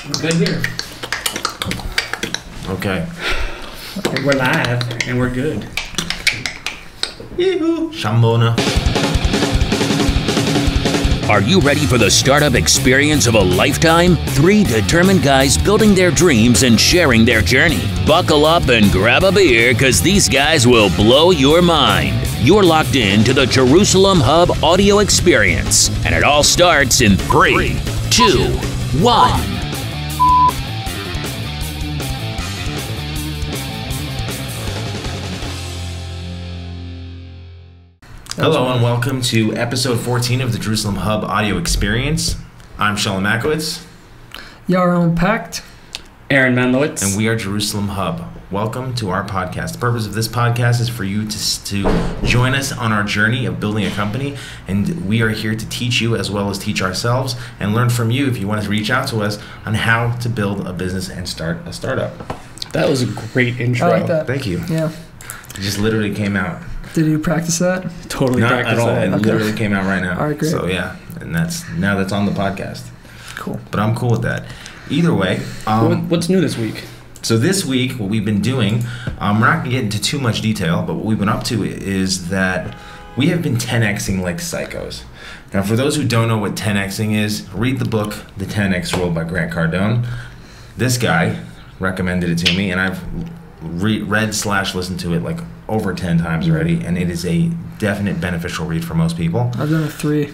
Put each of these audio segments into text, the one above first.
We're good here. Okay. We're live and we're good. Yoo-hoo. Shambona. Are you ready for the startup experience of a lifetime? 3 determined guys building their dreams and sharing their journey. Buckle up and grab a beer, because these guys will blow your mind. You're locked in to the Jerusalem Hub audio experience, and it all starts in 3, 2, 1. Hello and welcome to episode 14 of the Jerusalem Hub audio experience. I'm Shalom. Yaron Pact. Aaron Manlowitz. And we are Jerusalem Hub. Welcome to our podcast. The purpose of this podcast is for you to join us on our journey of building a company, and we are here to teach you as well as teach ourselves and learn from you if you want to reach out to us on how to build a business and start a startup. That was a great intro. I like that. Thank you. Yeah. It just literally came out. Did you practice that? Totally Not practice at all. that. It Okay. literally came out right now. All right, great. So yeah, and that's on the podcast. Cool. But I'm cool with that. Either way, What's new this week? so this week, what we've been doing, we're not going to get into too much detail, but what we've been up to is that we have been 10xing like psychos. Now, for those who don't know what 10xing is, read the book, The 10x Rule by Grant Cardone. This guy recommended it to me, and I've read/listened to it like over 10 times already, and it is a definite beneficial read for most people. I've done it 3.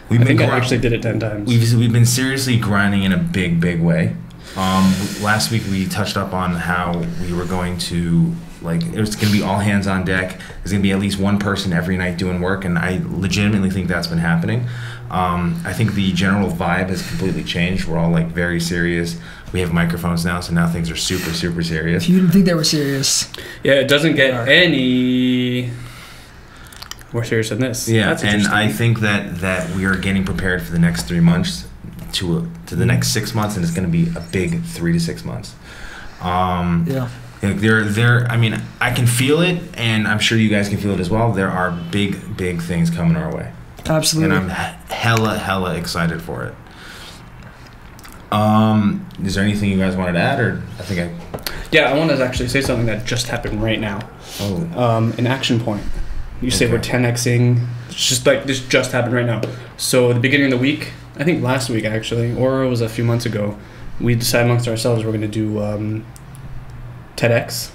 We've I think I actually did it 10 times. We've been seriously grinding in a big way. Last week we touched up on how we were going to, like, it was going to be all hands on deck. There's going to be at least one person every night doing work, and I legitimately think that's been happening. I think the general vibe has completely changed. We're all like very serious. We have microphones now, so now things are super serious. You didn't think they were serious. Yeah, it doesn't get any more serious than this. Yeah, That's and interesting. I think that we are getting prepared for the next 3 months to the next 6 months, and it's going to be a big 3 to 6 months. Yeah. I mean, I can feel it, and I'm sure you guys can feel it as well. There are big things coming our way. Absolutely. And I'm hella excited for it. Is there anything you guys wanted to add, or Yeah, I want to actually say something that just happened right now. An action point. You say Okay. we're 10xing. It's just like this just happened right now. So at the beginning of the week, I think last week actually, or it was a few months ago, we decided amongst ourselves we're going to do TEDx.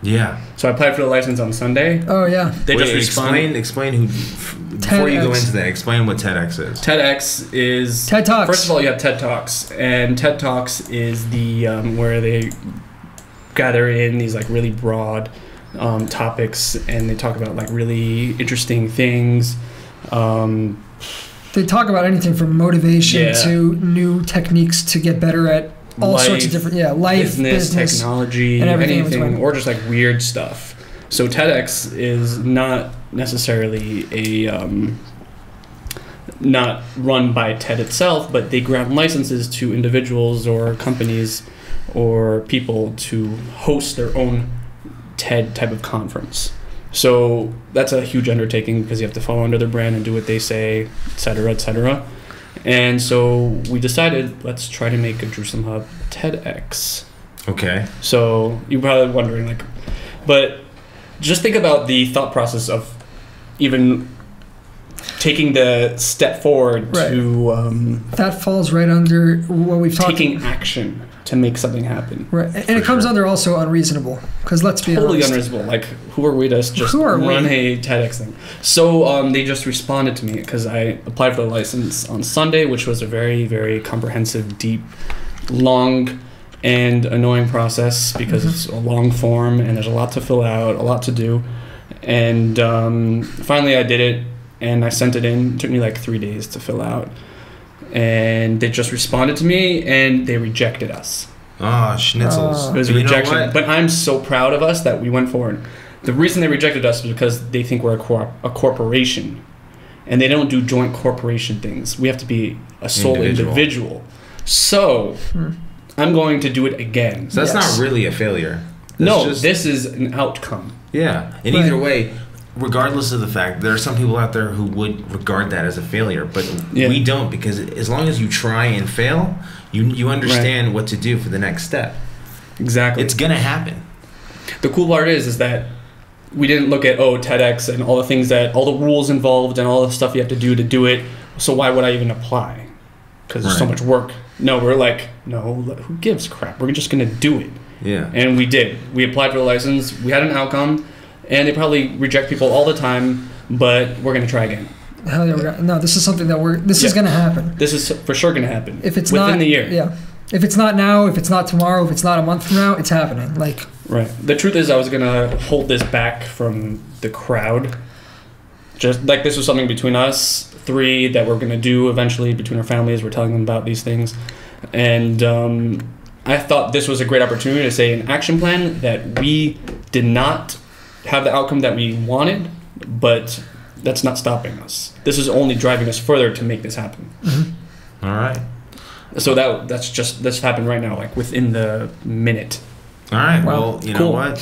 Yeah. So I applied for the license on Sunday. Oh, yeah. They just responded. Explain who. Before you go TEDx. into that, explain what TEDx is. TEDx is TED Talks. First of all, you have TED Talks, and TED Talks is the where they gather in these like really broad topics, and they talk about like really interesting things. They talk about anything from motivation Yeah. to new techniques to get better at all sorts of different, life, business, technology, and everything in anything, between. or just like weird stuff. So TEDx is not necessarily not run by TED itself, but they grant licenses to individuals or companies or people to host their own TED type of conference. So that's a huge undertaking because you have to follow under their brand and do what they say, et cetera, et cetera. And so we decided, let's try to make a Jerusalem Hub TEDx. Okay. So you're probably wondering, like, but just think about the thought process of even taking the step forward Right. to that falls right under what we've talked taking action to make something happen. Right. And it comes under also unreasonable, because let's be Totally honest. unreasonable. Like, who are we to just Who are we? run a TEDx thing? So they just responded to me because I applied for the license on Sunday, which was a very comprehensive, deep, long, and annoying process because it's a long form and there's a lot to fill out, a lot to do. And finally I did it, and I sent it in. It took me like 3 days to fill out. And they just responded to me, and they rejected us. Oh, schnitzels. It was a You know rejection. what? But I'm so proud of us that we went forward. The reason they rejected us was because they think we're a corporation. And they don't do joint corporation things. We have to be a sole individual. So, I'm going to do it again. So that's Yes. not really a failure. That's No, just, this is an outcome. yeah. And Right. either way, regardless of the fact, there are some people out there who would regard that as a failure, but we don't, because as long as you try and fail, you understand what to do for the next step. Exactly. It's gonna happen. The cool part is that we didn't look at TEDx and all the things all the rules involved and all the stuff you have to do it. So why would I even apply? Because there's so much work. No, we're like, no, who gives crap? We're just gonna do it. Yeah. And we did. We applied for the license. We had an outcome, and they probably reject people all the time. But we're gonna try again. Hell yeah! No, this is something that this is gonna happen. This is for sure gonna happen. If it's within not the year. Yeah. If it's not now, if it's not tomorrow, if it's not a month from now, it's happening. Like. Right. The truth is, I was gonna hold this back from the crowd. Just like this was something between us three that we're gonna do eventually between our families. We're telling them about these things, and I thought this was a great opportunity to say an action plan that we did not have the outcome that we wanted, but that's not stopping us. This is only driving us further to make this happen. Mm-hmm. All right. So that's happened right now, like within the minute. All right. Well, you know what?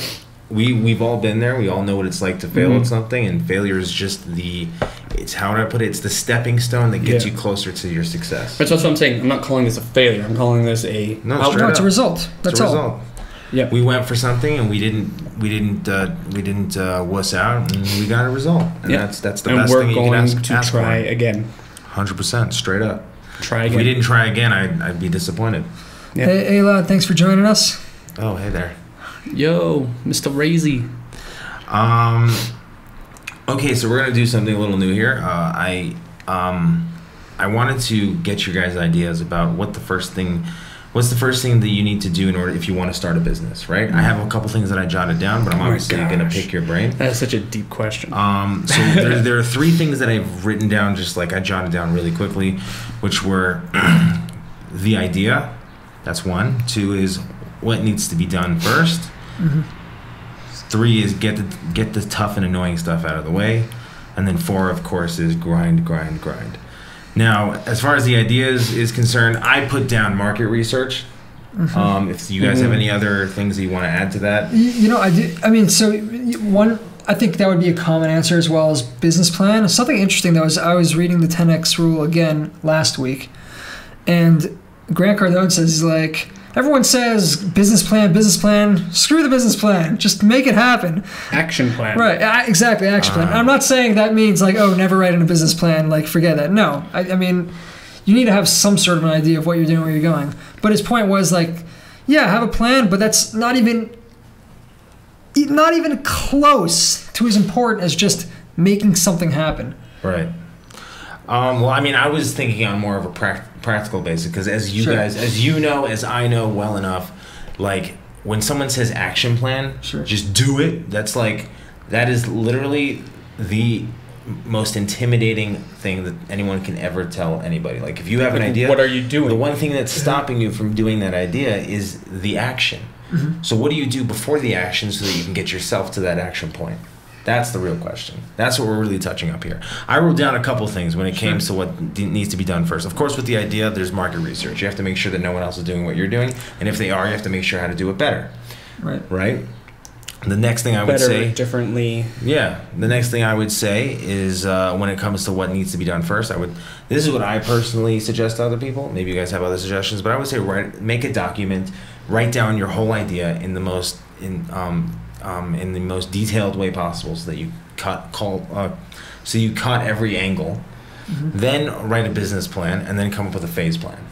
We've all been there. We all know what it's like to fail at something, and failure is just it's how would I put it? It's the stepping stone that gets you closer to your success. But that's what I'm saying. I'm not calling this a failure. I'm calling this it's a result. That's all. Result. Yeah. We went for something and we didn't wuss out, and we got a result. And that's the best thing you can ask for. And we're going to try again. 100%, straight up. Try again. If we didn't try again, I'd be disappointed. Yeah. Hey, lad, thanks for joining us. Oh, hey there. Yo, Mr. Razy. Okay, so we're gonna do something a little new here. I wanted to get your guys' ideas about what's the first thing that you need to do in order if you want to start a business, right? I have a couple things that I jotted down, but I'm obviously gonna pick your brain. That's such a deep question. So there are three things that I've written down, just like I jotted down really quickly, which were the idea. That's one. Two is what needs to be done first. Mm-hmm. 3 is get the tough and annoying stuff out of the way, and then 4, of course, is grind. Now, as far as the ideas is concerned, I put down market research. Mm-hmm. If you guys have any other things that you want to add to that, I do. I mean, so one, I think that would be a common answer, as well as business plan. Something interesting though is I was reading the 10X rule again last week, and Grant Cardone says like. Everyone says business plan. Screw the business plan. Just make it happen. Action plan. Right. Exactly. Action plan. I'm not saying that means like, never write in a business plan. Like, forget that. No. I mean, you need to have some sort of an idea of what you're doing, where you're going. But his point was like, have a plan, but that's not even close to as important as just making something happen. Right. Well, I mean, I was thinking on more of a practical basis, because as you guys, as I know well enough, like when someone says action plan, just do it. That is literally the most intimidating thing that anyone can ever tell anybody. Like if you have an idea, what are you doing? The one thing that's stopping you from doing that idea is the action. Mm-hmm. So what do you do before the action so that you can get yourself to that action point? That's the real question. That's what we're really touching up here. I wrote down a couple things when it came to what needs to be done first. Of course, with the idea, there's market research. You have to make sure that no one else is doing what you're doing, and if they are, you have to make sure how to do it better. Right? The next thing I would say... differently. Yeah. The next thing I would say is when it comes to what needs to be done first, this is what I personally suggest to other people. Maybe you guys have other suggestions, but I would say make a document, write down your whole idea in the most detailed way possible, so that you cut every angle. Mm-hmm. Then write a business plan, and then come up with a phase plan.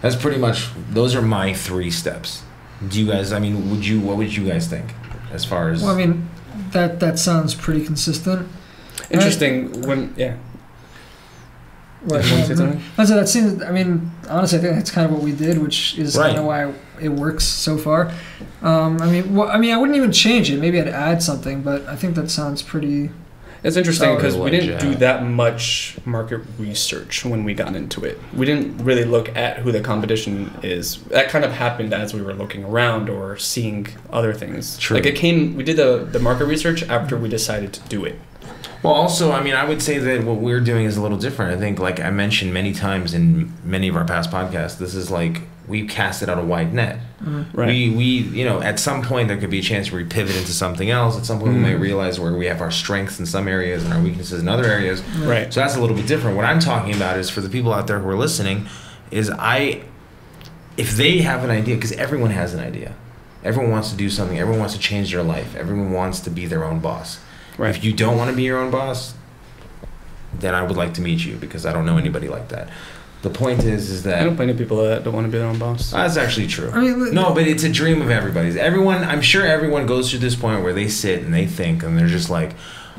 That's pretty much, those are my 3 steps. Do you guys, what would you guys think as far as... Well, I mean, that sounds pretty consistent. Interesting. That seems, honestly, I think that's kind of what we did, which is kind of why it works so far. I wouldn't even change it. Maybe I'd add something, but I think that sounds pretty... It's interesting because we didn't do that much market research when we got into it. We didn't really look at who the competition is. That kind of happened as we were looking around or seeing other things. True. We did the market research after we decided to do it. Well, also, I would say that what we're doing is a little different. I think, like I mentioned many times in many of our past podcasts, this is like we cast it out a wide net. Right. We at some point there could be a chance where we pivot into something else. At some point we might realize where we have our strengths in some areas and our weaknesses in other areas. Right. So that's a little bit different. What I'm talking about is for the people out there who are listening, is if they have an idea, because everyone has an idea. Everyone wants to do something. Everyone wants to change their life. Everyone wants to be their own boss. Right. If you don't want to be your own boss, then I would like to meet you, because I don't know anybody like that. The point is that I don't blame people that don't want to be their own boss. That's actually true. I mean, no, but it's a dream of everybody's. I'm sure everyone goes through this point where they sit and they think, and they're just like,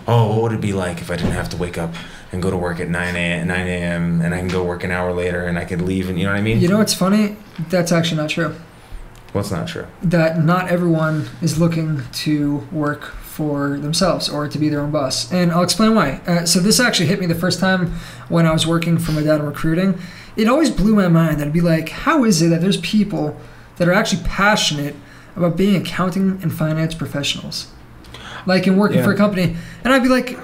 oh, what would it be like if I didn't have to wake up and go to work at 9 a.m. and I can go work an hour later and I could leave, and you know what I mean? You know what's funny? That's actually not true. What's not true? That not everyone is looking to work for themselves or to be their own boss. And I'll explain why. So this actually hit me the first time when I was working for my dad in recruiting. It always blew my mind. I'd be like, how is it that there's people that are actually passionate about being accounting and finance professionals? Like in working for a company. And I'd be like,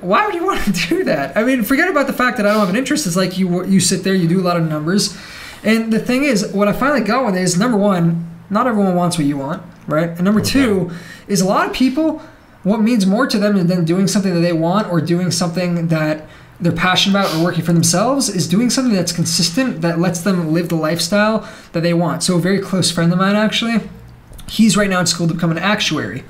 why would you want to do that? I mean, forget about the fact that I don't have an interest. It's like you sit there, you do a lot of numbers. And the thing is, what I finally got with it is, number one, not everyone wants what you want, right? And number two is a lot of people, what means more to them than doing something that they want or doing something that they're passionate about or working for themselves is doing something that's consistent, that lets them live the lifestyle that they want. So a very close friend of mine, actually, he's right now in school to become an actuary.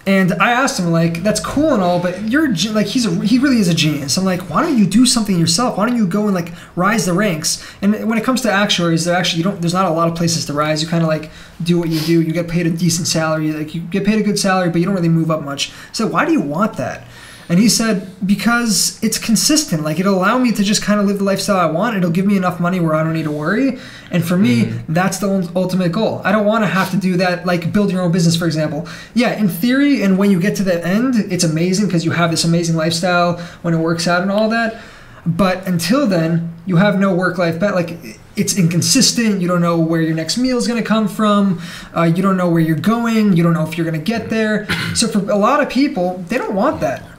And I asked him, like, that's cool and all, but he really is a genius. I'm like, why don't you do something yourself? Why don't you go and like rise the ranks? And when it comes to actuaries, there's not a lot of places to rise. You kind of like do what you do. You get paid a decent salary, like you get paid a good salary, but you don't really move up much. So why do you want that? And he said, because it's consistent. Like, it'll allow me to just kind of live the lifestyle I want. It'll give me enough money where I don't need to worry. And for me, that's the ultimate goal. I don't want to have to do that, like build your own business, for example. Yeah, in theory, and when you get to the end, it's amazing because you have this amazing lifestyle when it works out and all that. But until then, you have no work-life balance. Like, it's inconsistent. You don't know where your next meal is going to come from. You don't know where you're going. You don't know if you're going to get there. So for a lot of people, they don't want that.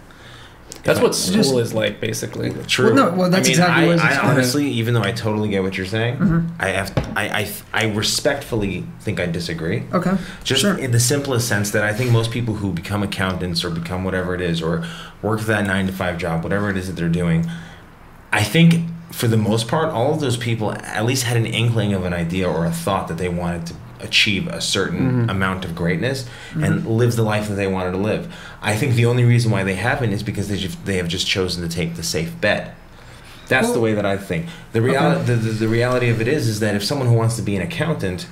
That's what school is like, basically. True. That's exactly what it's I honestly, even though I totally get what you're saying, I respectfully think I disagree. Okay. Just in the simplest sense that I think most people who become accountants or become whatever it is, or work for that 9-to-5 job, whatever it is that they're doing, I think for the most part, all of those people at least had an inkling of an idea or a thought that they wanted to achieve a certain amount of greatness and live the life that they wanted to live. I think the only reason why they haven't is because they have just chosen to take the safe bet. That's the way that I think. The reality of it is that if someone who wants to be an accountant,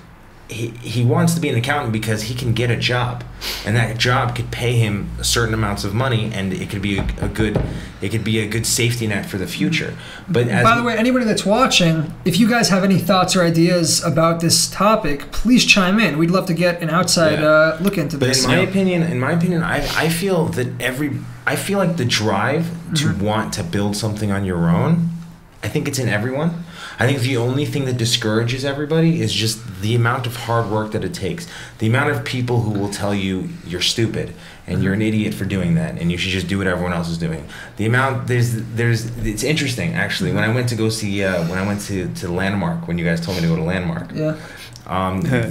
he wants to be an accountant because he can get a job, and that job could pay him certain amounts of money, and it could be a good safety net for the future. But by the way, anybody that's watching, if you guys have any thoughts or ideas about this topic, please chime in. We'd love to get an outside look into this. But in my opinion, I feel like the drive to want to build something on your own, I think it's in everyone. I think the only thing that discourages everybody is just the amount of hard work that it takes. The amount of people who will tell you you're stupid and you're an idiot for doing that and you should just do what everyone else is doing. The amount it's interesting actually. When I went to go see to Landmark, when you guys told me to go to Landmark,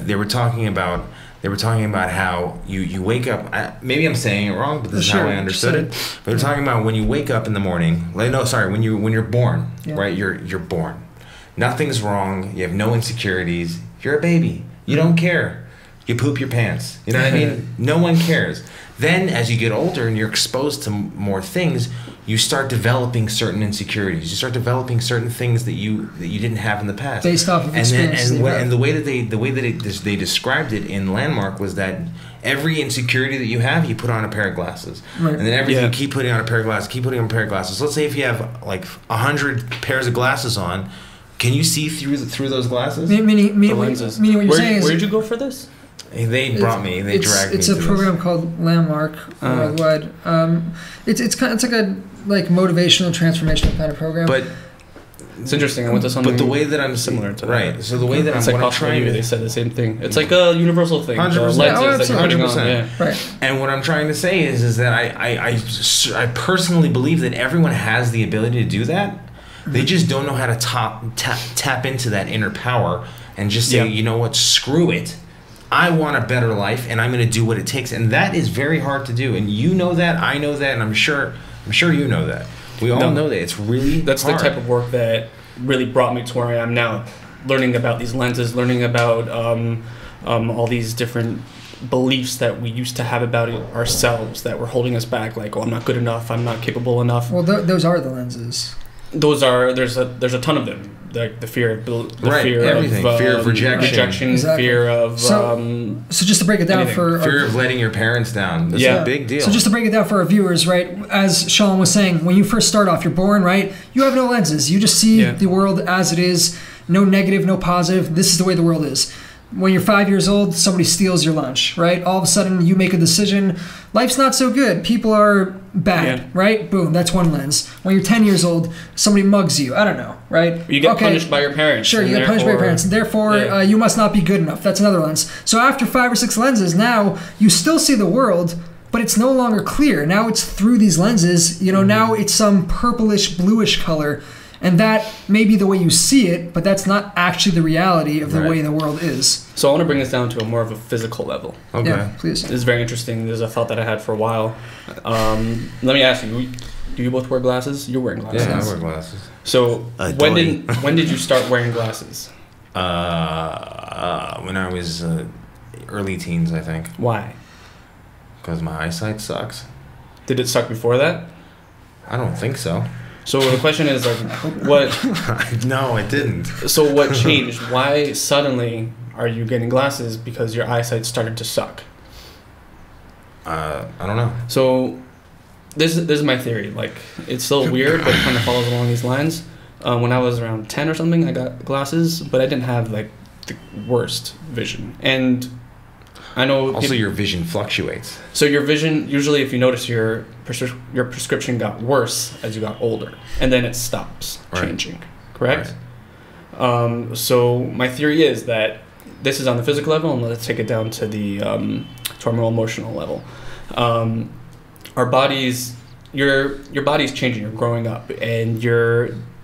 they were talking about how you wake up. Maybe I'm saying it wrong, but this is how I understood it. But they're talking about when you wake up in the morning. When you're born, right? You're born. Nothing's wrong. You have no insecurities. You're a baby. You don't care. You poop your pants. You know what I mean? No one cares. Then as you get older and you're exposed to more things, you start developing certain insecurities. You start developing certain things that you didn't have in the past. Based off of experience. And the way that they described it in Landmark was that every insecurity that you have, you put on a pair of glasses. Right. And then everything you keep putting on a pair of glasses, keep putting on a pair of glasses. So let's say if you have like 100 pairs of glasses on, can you see through those glasses? Meaning what you're saying is... Where did you go for this? They brought me. They dragged me. It's a program called Landmark worldwide. It's like a motivational, transformational kind of program. But it's interesting. I went to something. But the way that I'm similar to right. That. So the way that I'm trying to, they said the same thing. It's like a universal thing. 100%. Lenses that you're putting on. Yeah. Right. And what I'm trying to say is that I personally believe that everyone has the ability to do that. They just don't know how to tap into that inner power and just say, you know what, screw it. I want a better life, and I'm going to do what it takes. And that is very hard to do. And you know that, I know that, and I'm sure you know that. We all know that. It's really That's hard. the type of work that really brought me to where I am now. Learning about these lenses, learning about all these different beliefs that we used to have about ourselves that were holding us back, like, oh, I'm not good enough, I'm not capable enough. Well, those are the lenses. There's a ton of them, like the fear of everything. Fear of rejection, exactly. Fear of so just to break it down anything. Fear of letting your parents down. That's a big deal. So just to break it down for our viewers, right? As Shalom was saying, when you first start off, you're born, right? You have no lenses. You just see the world as it is. No negative, no positive. This is the way the world is. When you're 5 years old, somebody steals your lunch, right? All of a sudden, you make a decision. Life's not so good. People are bad, right? Boom, that's one lens. When you're 10 years old, somebody mugs you. I don't know, right? You get punished by your parents. Sure, you get punished by your parents. And therefore, you must not be good enough. That's another lens. So after 5 or 6 lenses, now you still see the world, but it's no longer clear. Now it's through these lenses. You know, now it's some purplish, bluish color. And that may be the way you see it, but that's not actually the reality of the way the world is. So I want to bring this down to a more of a physical level. Okay. Yeah, please. This is very interesting. This is a thought that I had for a while. Let me ask you, do you both wear glasses? You're wearing glasses. Yeah, I wear glasses. So when did you start wearing glasses? When I was early teens, I think. Why? Because my eyesight sucks. Did it suck before that? I don't think so. So the question is, like, what? No, it didn't. So what changed? Why suddenly are you getting glasses? Because your eyesight started to suck. I don't know. So this is my theory. Like, it's still weird, but it kind of follows along these lines. When I was around 10 or something, I got glasses, but I didn't have like the worst vision. And I know also your vision fluctuates. So your vision, usually, if you notice, your prescription got worse as you got older, and then it stops changing. Correct. Right. So my theory is that this is on the physical level, and let's take it down to the to our more emotional level. Our bodies, your body's changing. You're growing up, and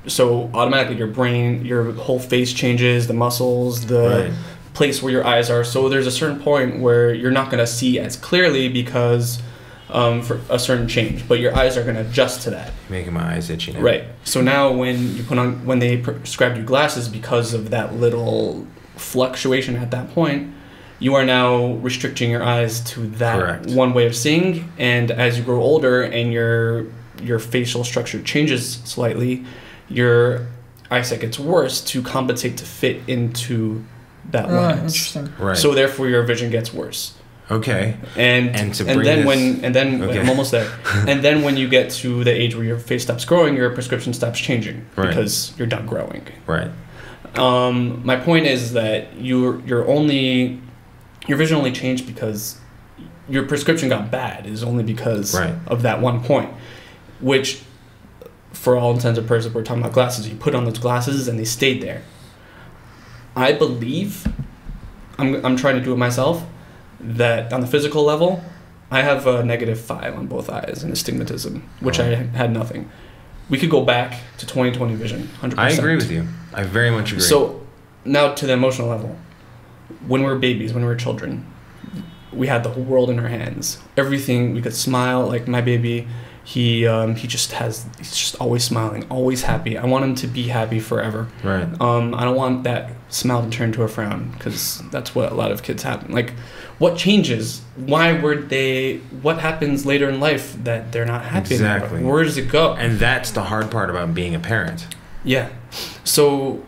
so automatically your brain, your whole face changes, the muscles, the place where your eyes are. So there's a certain point where you're not going to see as clearly because for a certain change, but your eyes are going to adjust to that. Making my eyes itchy now. Right. So now when they prescribed you glasses because of that little fluctuation at that point, you are now restricting your eyes to that one way of seeing. And as you grow older and your facial structure changes slightly, your eyesight gets worse to compensate to fit into that lens. Interesting. Right. So therefore your vision gets worse. Okay. I'm almost there. And then when you get to the age where your face stops growing, your prescription stops changing because you're done growing. Right. My point is that your vision only changed because your prescription got bad. Is only because of that one point, which, for all intents and purposes, we're talking about glasses. You put on those glasses and they stayed there. I believe, I'm trying to do it myself, that on the physical level, I have a -5 on both eyes and astigmatism, which I had nothing. We could go back to 20/20 vision, 100%. I agree with you. I very much agree. So now to the emotional level. When we were babies, when we were children, we had the whole world in our hands. Everything, we could smile. Like my baby, he's just always smiling, always happy. I want him to be happy forever. Right. I don't want that smile to turn to a frown, because that's what a lot of kids have. Like, what changes? What happens later in life that they're not happy Exactly. about? Where does it go? And that's the hard part about being a parent. Yeah. So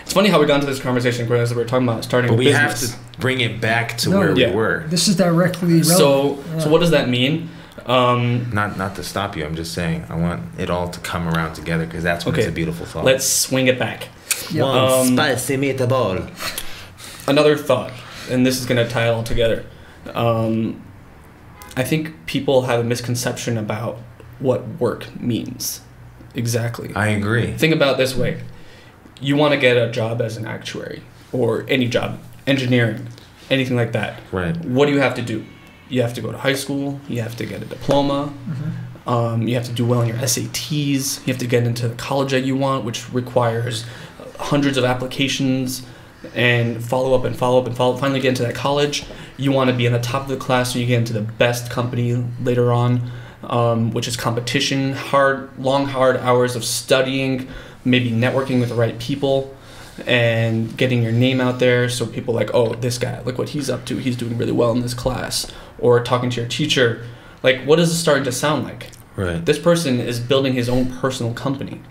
it's funny how we got into this conversation because we were talking about starting a business. But we have to bring it back to where we were. This is directly relevant. So what does that mean? Not to stop you. I'm just saying I want it all to come around together, because that's when it's a beautiful thought. Let's swing it back. One spicy meatball. Another thought, and this is going to tie it all together. I think people have a misconception about what work means. Exactly. I agree. Think about it this way. You want to get a job as an actuary, or any job, engineering, anything like that. Right. What do you have to do? You have to go to high school. You have to get a diploma. You have to do well in your SATs. You have to get into the college that you want, which requires hundreds of applications and follow up. Finally get into that college. You want to be in the top of the class so you get into the best company later on, which is competition, long, hard hours of studying, maybe networking with the right people, and getting your name out there so people like, oh, this guy, look what he's up to. He's doing really well in this class. Or talking to your teacher. Like, what is it starting to sound like? Right. This person is building his own personal company.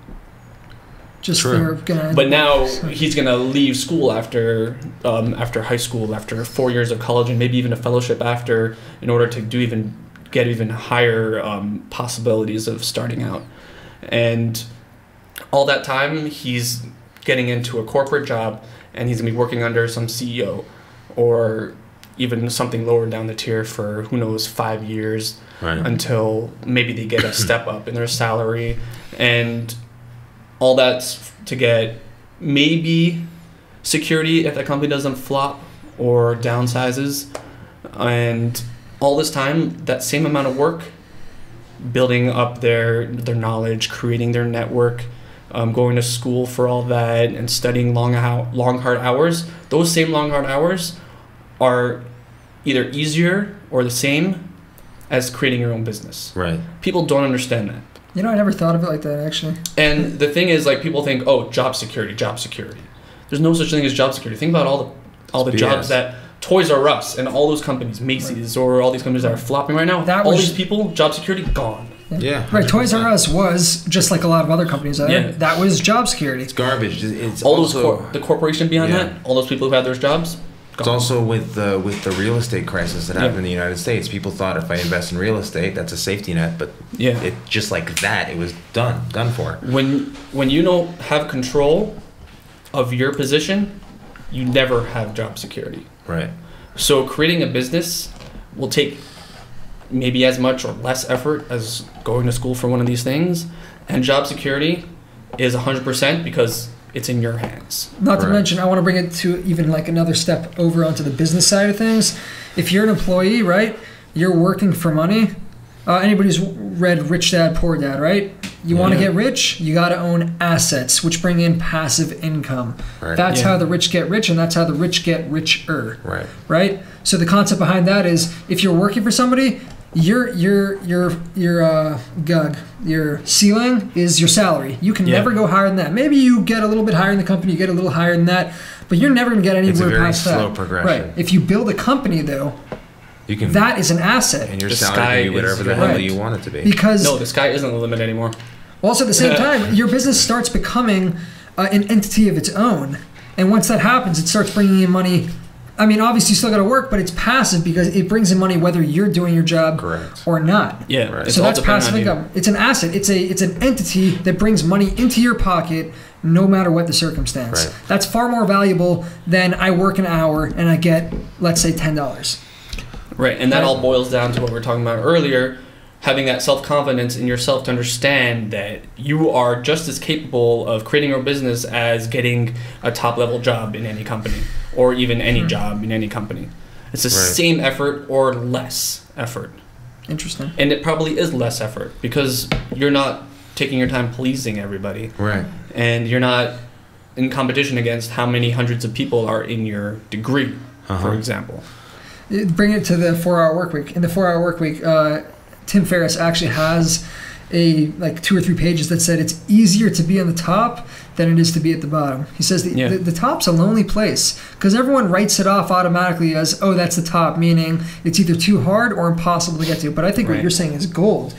But now he's gonna leave school after high school, after 4 years of college, and maybe even a fellowship after, in order to get even higher possibilities of starting out. And all that time, he's getting into a corporate job, and he's gonna be working under some CEO, or even something lower down the tier for, who knows, 5 years, until maybe they get a step up in their salary, and all that's to get maybe security if the company doesn't flop or downsizes. And all this time, that same amount of work, building up their knowledge, creating their network, going to school for all that, and studying long hard hours, those same long hard hours are either easier or the same as creating your own business. Right. People don't understand that. You know, I never thought of it like that, actually. And the thing is, like, people think, oh, job security. There's no such thing as job security. Think about all the jobs that Toys R Us and all those companies, Macy's, or all these companies that are flopping right now. All these people, job security, gone. Yeah. Right. Toys R Us was just like a lot of other companies. That was job security. It's garbage. It's all also, the corporation behind that. All those people who had those jobs. It's also with the real estate crisis that happened in the United States. People thought if I invest in real estate, that's a safety net, but it just like that, it was done for. When you don't have control of your position, you never have job security. Right. So creating a business will take maybe as much or less effort as going to school for one of these things, and job security is 100% because it's in your hands. Not to mention, I want to bring it to even like another step over onto the business side of things. If you're an employee, right, you're working for money. Anybody who's read Rich Dad, Poor Dad, right? You want to get rich, you got to own assets, which bring in passive income. Right. That's how the rich get rich, and that's how the rich get richer. Right. Right? So the concept behind that is, if you're working for somebody, your ceiling is your salary. You can never go higher than that. Maybe you get a little bit higher in the company, you get a little higher than that, but you're never going to get anywhere past that. It's a very slow progression. Right. If you build a company, though, that is an asset. And your salary can be whatever the hell you want it to be. Because no, the sky isn't the limit anymore. Also, at the same time, your business starts becoming an entity of its own, and once that happens, it starts bringing in money. I mean, obviously you still got to work, but it's passive because it brings in money whether you're doing your job or not. Yeah, right. So that's passive income. It's an asset. It's an entity that brings money into your pocket no matter what the circumstance. Right. That's far more valuable than I work an hour and I get, let's say, $10. Right, and that all boils down to what we were talking about earlier, having that self-confidence in yourself to understand that you are just as capable of creating your business as getting a top-level job in any company, or even any job in any company. It's the same effort or less effort. Interesting. And it probably is less effort because you're not taking your time pleasing everybody. Right. And you're not in competition against how many hundreds of people are in your degree, for example. Bring it to the 4-hour work week. In the 4-hour work week, Tim Ferriss actually has like 2 or 3 pages that said it's easier to be on the top than it is to be at the bottom. He says the top's a lonely place because everyone writes it off automatically as, oh, that's the top, meaning it's either too hard or impossible to get to. But I think what you're saying is gold.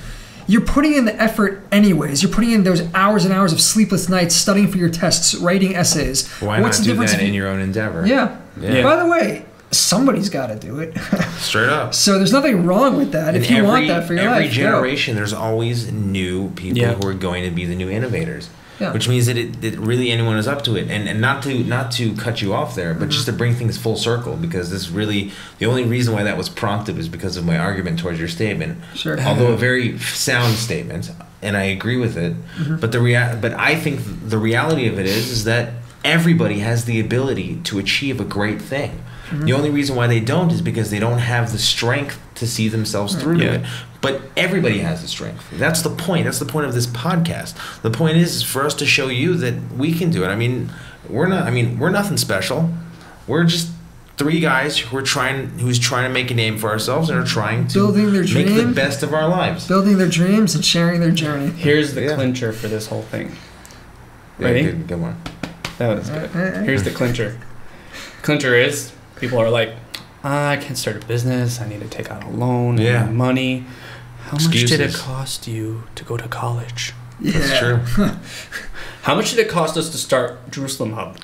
You're putting in the effort anyways. You're putting in those hours and hours of sleepless nights studying for your tests, writing essays. Why not do that in your own endeavor? Yeah. By the way, somebody's got to do it. Straight up. So there's nothing wrong with that. If you want that for your life, every generation, there's always new people who are going to be the new innovators. Yeah. Which means that it really anyone is up to it, and not to cut you off there, but just to bring things full circle, because this really the only reason why that was prompted was because of my argument towards your statement. Sure. Although a very sound statement, and I agree with it, but I think the reality of it is that everybody has the ability to achieve a great thing. The only reason why they don't is because they don't have the strength to see themselves through to it. But everybody has the strength. That's the point. That's the point of this podcast. The point is for us to show you that we can do it. I mean, we're nothing special. We're just three guys who's trying to make a name for ourselves and are trying to make the best of our lives. Building their dreams and sharing their journey. Here's the clincher for this whole thing. Ready? Good one. That was good. Here's the clincher. Clincher is people are like, I can't start a business. I need to take out a loan. I need money. How much did it cost you to go to college? Yeah. That's true. How much did it cost us to start Jerusalem Hub?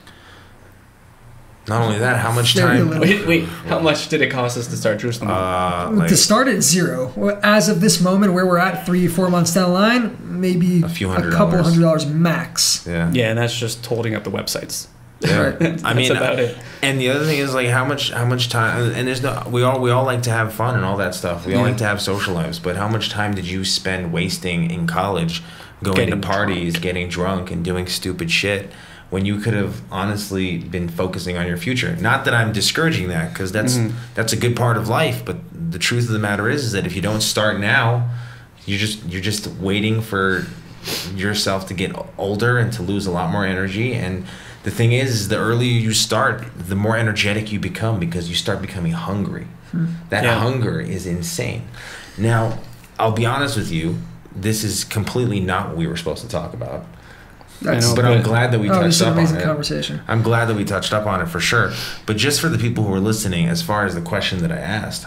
Not only that, how much time... Wait. How much did it cost us to start Jerusalem Hub? To start at zero. As of this moment, where we're at 3-4 months down the line, maybe a couple $100 max. Yeah. Yeah, and that's just holding up the websites. Yeah. That's about it. And the other thing is like how much time, and there's no, we all like to have fun and all that stuff. We all like to have social lives, but how much time did you spend wasting in college going to parties, getting drunk and doing stupid shit when you could have honestly been focusing on your future? Not that I'm discouraging that, because that's a good part of life, but the truth of the matter is that if you don't start now, you're just waiting for yourself to get older and to lose a lot more energy. And the thing is the earlier you start, the more energetic you become, because you start becoming hungry. That hunger is insane. Now, I'll be honest with you, this is completely not what we were supposed to talk about. But I'm glad that we touched up on it. Conversation. I'm glad that we touched up on it for sure. But just for the people who are listening, as far as the question that I asked,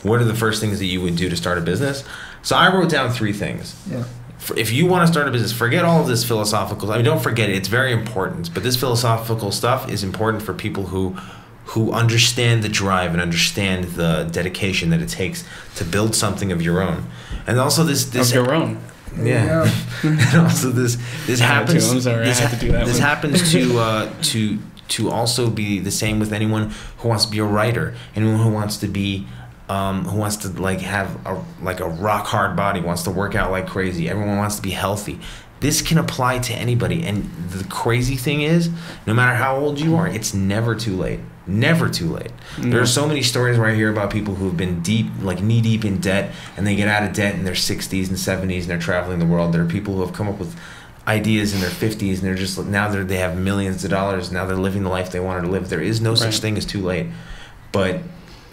what are the first things that you would do to start a business? So I wrote down 3 things. Yeah. If you want to start a business, forget all of this philosophical. I mean, don't forget it. It's very important. But this philosophical stuff is important for people who understand the drive and understand the dedication that it takes to build something of your own. And also this of your own. Yeah. And also this happens. I'm sorry, I had to do that. This happens to also be the same with anyone who wants to be a writer, anyone who wants to be who wants to like have a rock hard body, wants to work out like crazy. Everyone wants to be healthy. This can apply to anybody. And the crazy thing is, no matter how old you are, it's never too late. Never too late. There are so many stories where I hear about people who have been knee deep in debt, and they get out of debt in their 60s and 70s, and they're traveling the world. There are people who have come up with ideas in their 50s, and they're just they have millions of dollars. Now they're living the life they wanted to live. There is no such thing as too late. But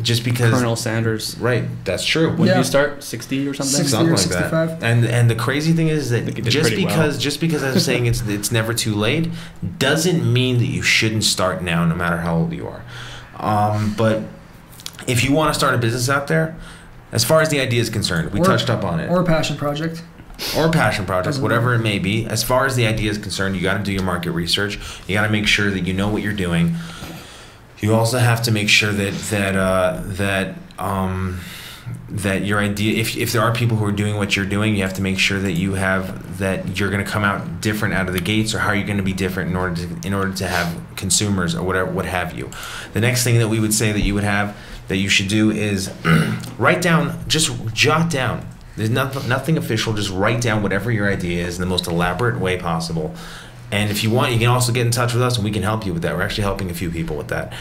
just because Colonel Sanders, right? That's true. When did you start? 60 or something? 60 something or like 65. that. And the crazy thing is that just because I'm saying it's never too late doesn't mean that you shouldn't start now, no matter how old you are. But if you want to start a business out there, as far as the idea is concerned, we touched up on it. Or a passion project. Or a passion project, whatever it may be. As far as the idea is concerned, you got to do your market research. You got to make sure that you know what you're doing. You also have to make sure that your idea, if there are people who are doing what you're doing, you have to make sure that you're going to come out different out of the gates, or how you're going to be different in order to have consumers or whatever, what have you. The next thing that we would say that you should do is just jot down. There's nothing official. Just write down whatever your idea is in the most elaborate way possible. And if you want, you can also get in touch with us and we can help you with that. We're actually helping a few people with that.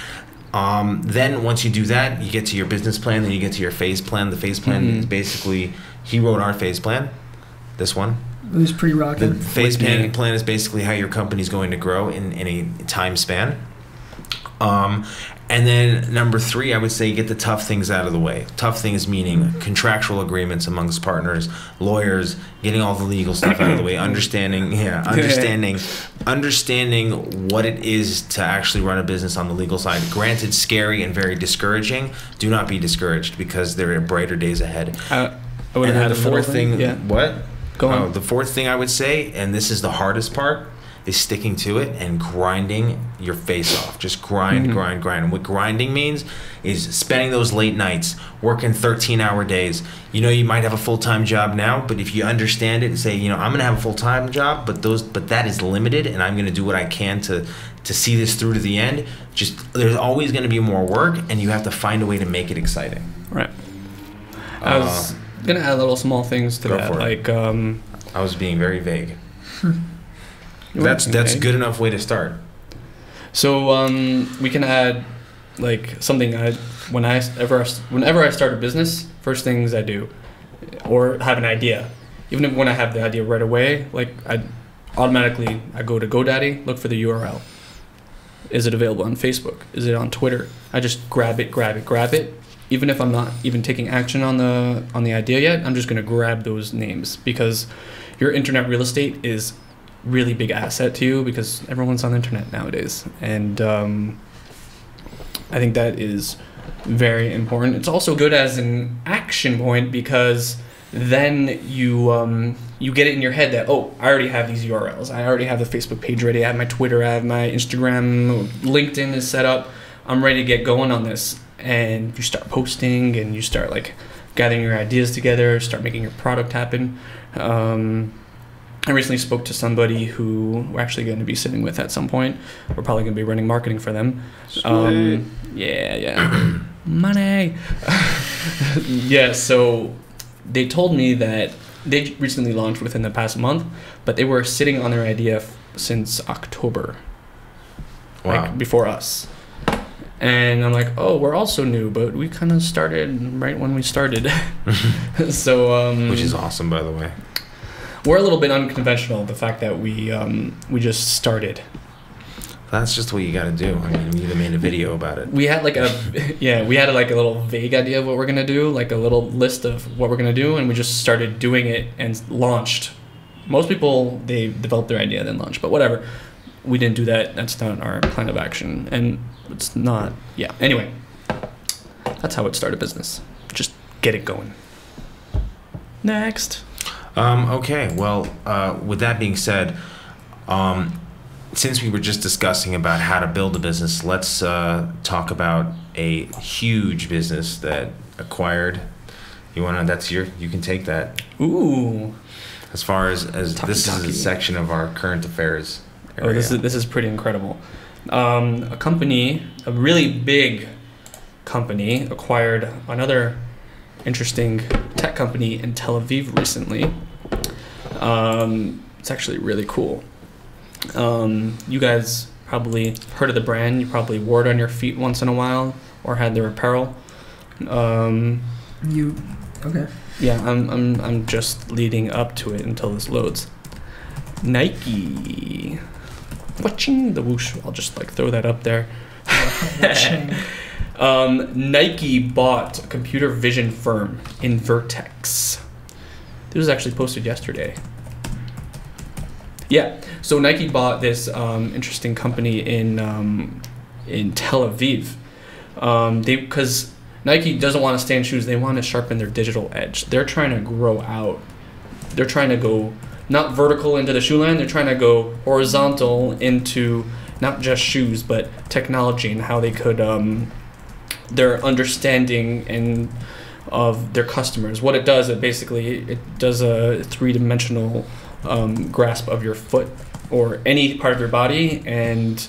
Then once you do that, you get to your business plan, then you get to your phase plan. The phase plan is basically, he wrote our phase plan, this one. It was pretty rocking. The phase plan is basically how your company's going to grow in a time span. And then number 3, I would say get the tough things out of the way. Tough things meaning contractual agreements amongst partners, lawyers, getting all the legal stuff out of the way, understanding what it is to actually run a business on the legal side. Granted, scary and very discouraging. Do not be discouraged, because there are brighter days ahead. I would have had the 4th thing. Yeah. What? Go on. The 4th thing I would say, and this is the hardest part, is sticking to it and grinding your face off. Just grind. And what grinding means is spending those late nights, working 13-hour days. You might have a full-time job now, but if you understand it and say, I'm going to have a full-time job, but that is limited, and I'm going to do what I can to see this through to the end. There's always going to be more work, and you have to find a way to make it exciting. Right. I was going to add little small things to that. Like, I was being very vague. That's good enough way to start. So we can add like something whenever I start a business, first things I do, or have an idea, even if when I have the idea right away, like I go to GoDaddy, look for the URL. Is it available on Facebook? Is it on Twitter? I just grab it. Even if I'm not even taking action on the idea yet, I'm just gonna grab those names, because your internet real estate is really big asset to you, because everyone's on the internet nowadays, and I think that is very important. It's also good as an action point, because then you get it in your head that, oh, I already have these URLs. I already have the Facebook page ready. I have my Twitter. I have my Instagram. LinkedIn is set up. I'm ready to get going on this. And you start posting, and you start like gathering your ideas together, start making your product happen. I recently spoke to somebody who we're actually going to be sitting with at some point. We're probably going to be running marketing for them. Yeah. Money. Yeah, so they told me that they recently launched within the past month, but they were sitting on their idea since October. Wow. Like before us. And I'm like, oh, we're also new, but we kind of started right when we started. So which is awesome, by the way. We're a little bit unconventional, the fact that we just started. That's just what you got to do. I mean, we even made a video about it. We had like a little vague idea of what we're gonna do, like a little list of what we're gonna do, and we just started doing it and launched. Most people, they develop their idea then launch, but whatever. We didn't do that. That's not our plan of action, and it's not. Yeah. Anyway, that's how it started business. Just get it going. Next. Okay. Well, with that being said, since we were just discussing about how to build a business, let's talk about a huge business that acquired. You can take that. Ooh. As far as this is a section of our current affairs area. Oh, this is pretty incredible. A really big company, acquired another interesting tech company in Tel Aviv recently. It's actually really cool. You guys probably heard of the brand. You probably wore it on your feet once in a while, or had their apparel. Okay. Yeah, I'm just leading up to it until this loads. Nike. Watching the whoosh. I'll just like throw that up there. Nike bought a computer vision firm in Vertex. This was actually posted yesterday. Yeah, so Nike bought this interesting company in Tel Aviv. Because Nike doesn't want to stay in shoes, they want to sharpen their digital edge. They're trying to grow out. They're trying to go not vertical into the shoe line, they're trying to go horizontal into not just shoes, but technology and how they could, their understanding of their customers. What it does, it does a three-dimensional grasp of your foot or any part of your body, and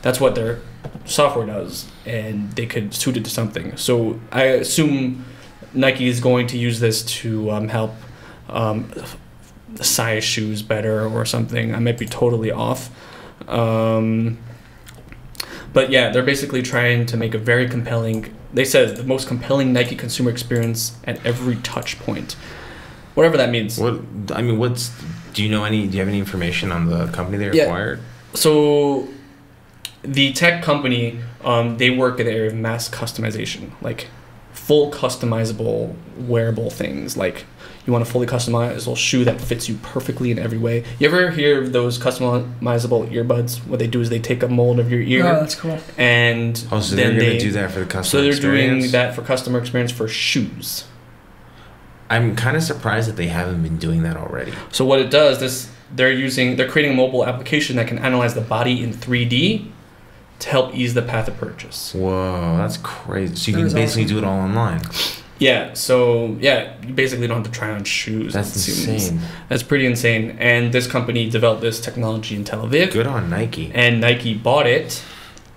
that's what their software does, and they could suit it to something. So I assume Nike is going to use this to help size shoes better or something. I might be totally off. But yeah, they're basically trying to make a very compelling, they said the most compelling Nike consumer experience at every touch point. Whatever that means. Do you have any information on the company they acquired? So the tech company, they work in the area of mass customization, like full customizable wearable things. Like you want a fully customizable shoe that fits you perfectly in every way. You ever hear of those customizable earbuds? What they do is they take a mold of your ear. Oh, that's cool. And so they're going to do that for the customer experience? So they're doing that for customer experience for shoes. I'm kind of surprised that they haven't been doing that already. So what it does, they're creating a mobile application that can analyze the body in 3D to help ease the path of purchase. Whoa, that's crazy. So you can basically do it all online. Yeah, so you basically don't have to try on shoes. That's insane. That's pretty insane. And this company developed this technology in Tel Aviv. Good on Nike. And Nike bought it.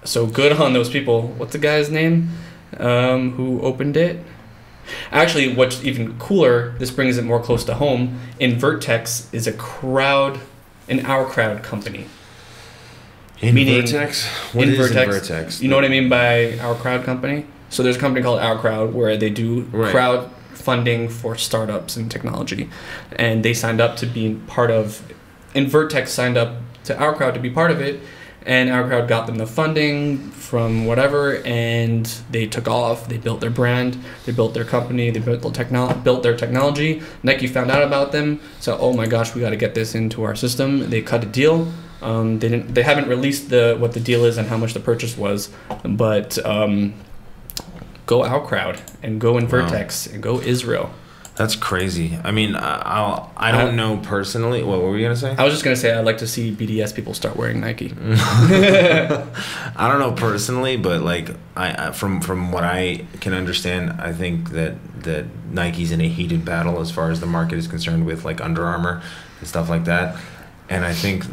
So good on those people. What's the guy's name who opened it? Actually, what's even cooler, this brings it more close to home, in Vertex is an Our Crowd company. Meaning Vertex? What is Vertex? You know what I mean by Our Crowd company? So there's a company called Our Crowd where they do crowd funding for startups and technology. And they signed up to be part of, and Vertex signed up to Our Crowd to be part of it. And Our Crowd got them the funding from whatever, and they took off. They built their brand, they built their company, they built their technology. Nike found out about them, so oh my gosh, we got to get this into our system. They cut a deal. They haven't released what the deal is and how much the purchase was, but go Our Crowd and go in Vertex and go Israel. That's crazy. I mean, I don't know personally. What were you gonna say? I was just gonna say I'd like to see BDS people start wearing Nike. I don't know personally, but like from what I can understand, I think that Nike's in a heated battle as far as the market is concerned with like Under Armour and stuff like that. And I think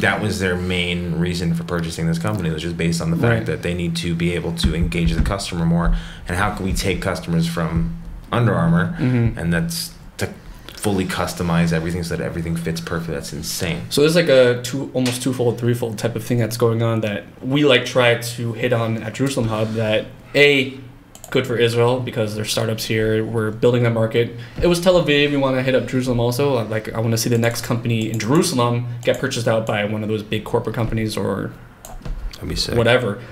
that was their main reason for purchasing this company. It was just based on the fact that they need to be able to engage the customer more. And how can we take customers from Under Armour, and that's to fully customize everything so that everything fits perfect. That's insane. So there's like a almost twofold, threefold type of thing that's going on that we like try to hit on at Jerusalem Hub. That good for Israel because there's startups here. We're building the market. It was Tel Aviv. We want to hit up Jerusalem also. Like I want to see the next company in Jerusalem get purchased out by one of those big corporate companies or That'd be sick. Whatever.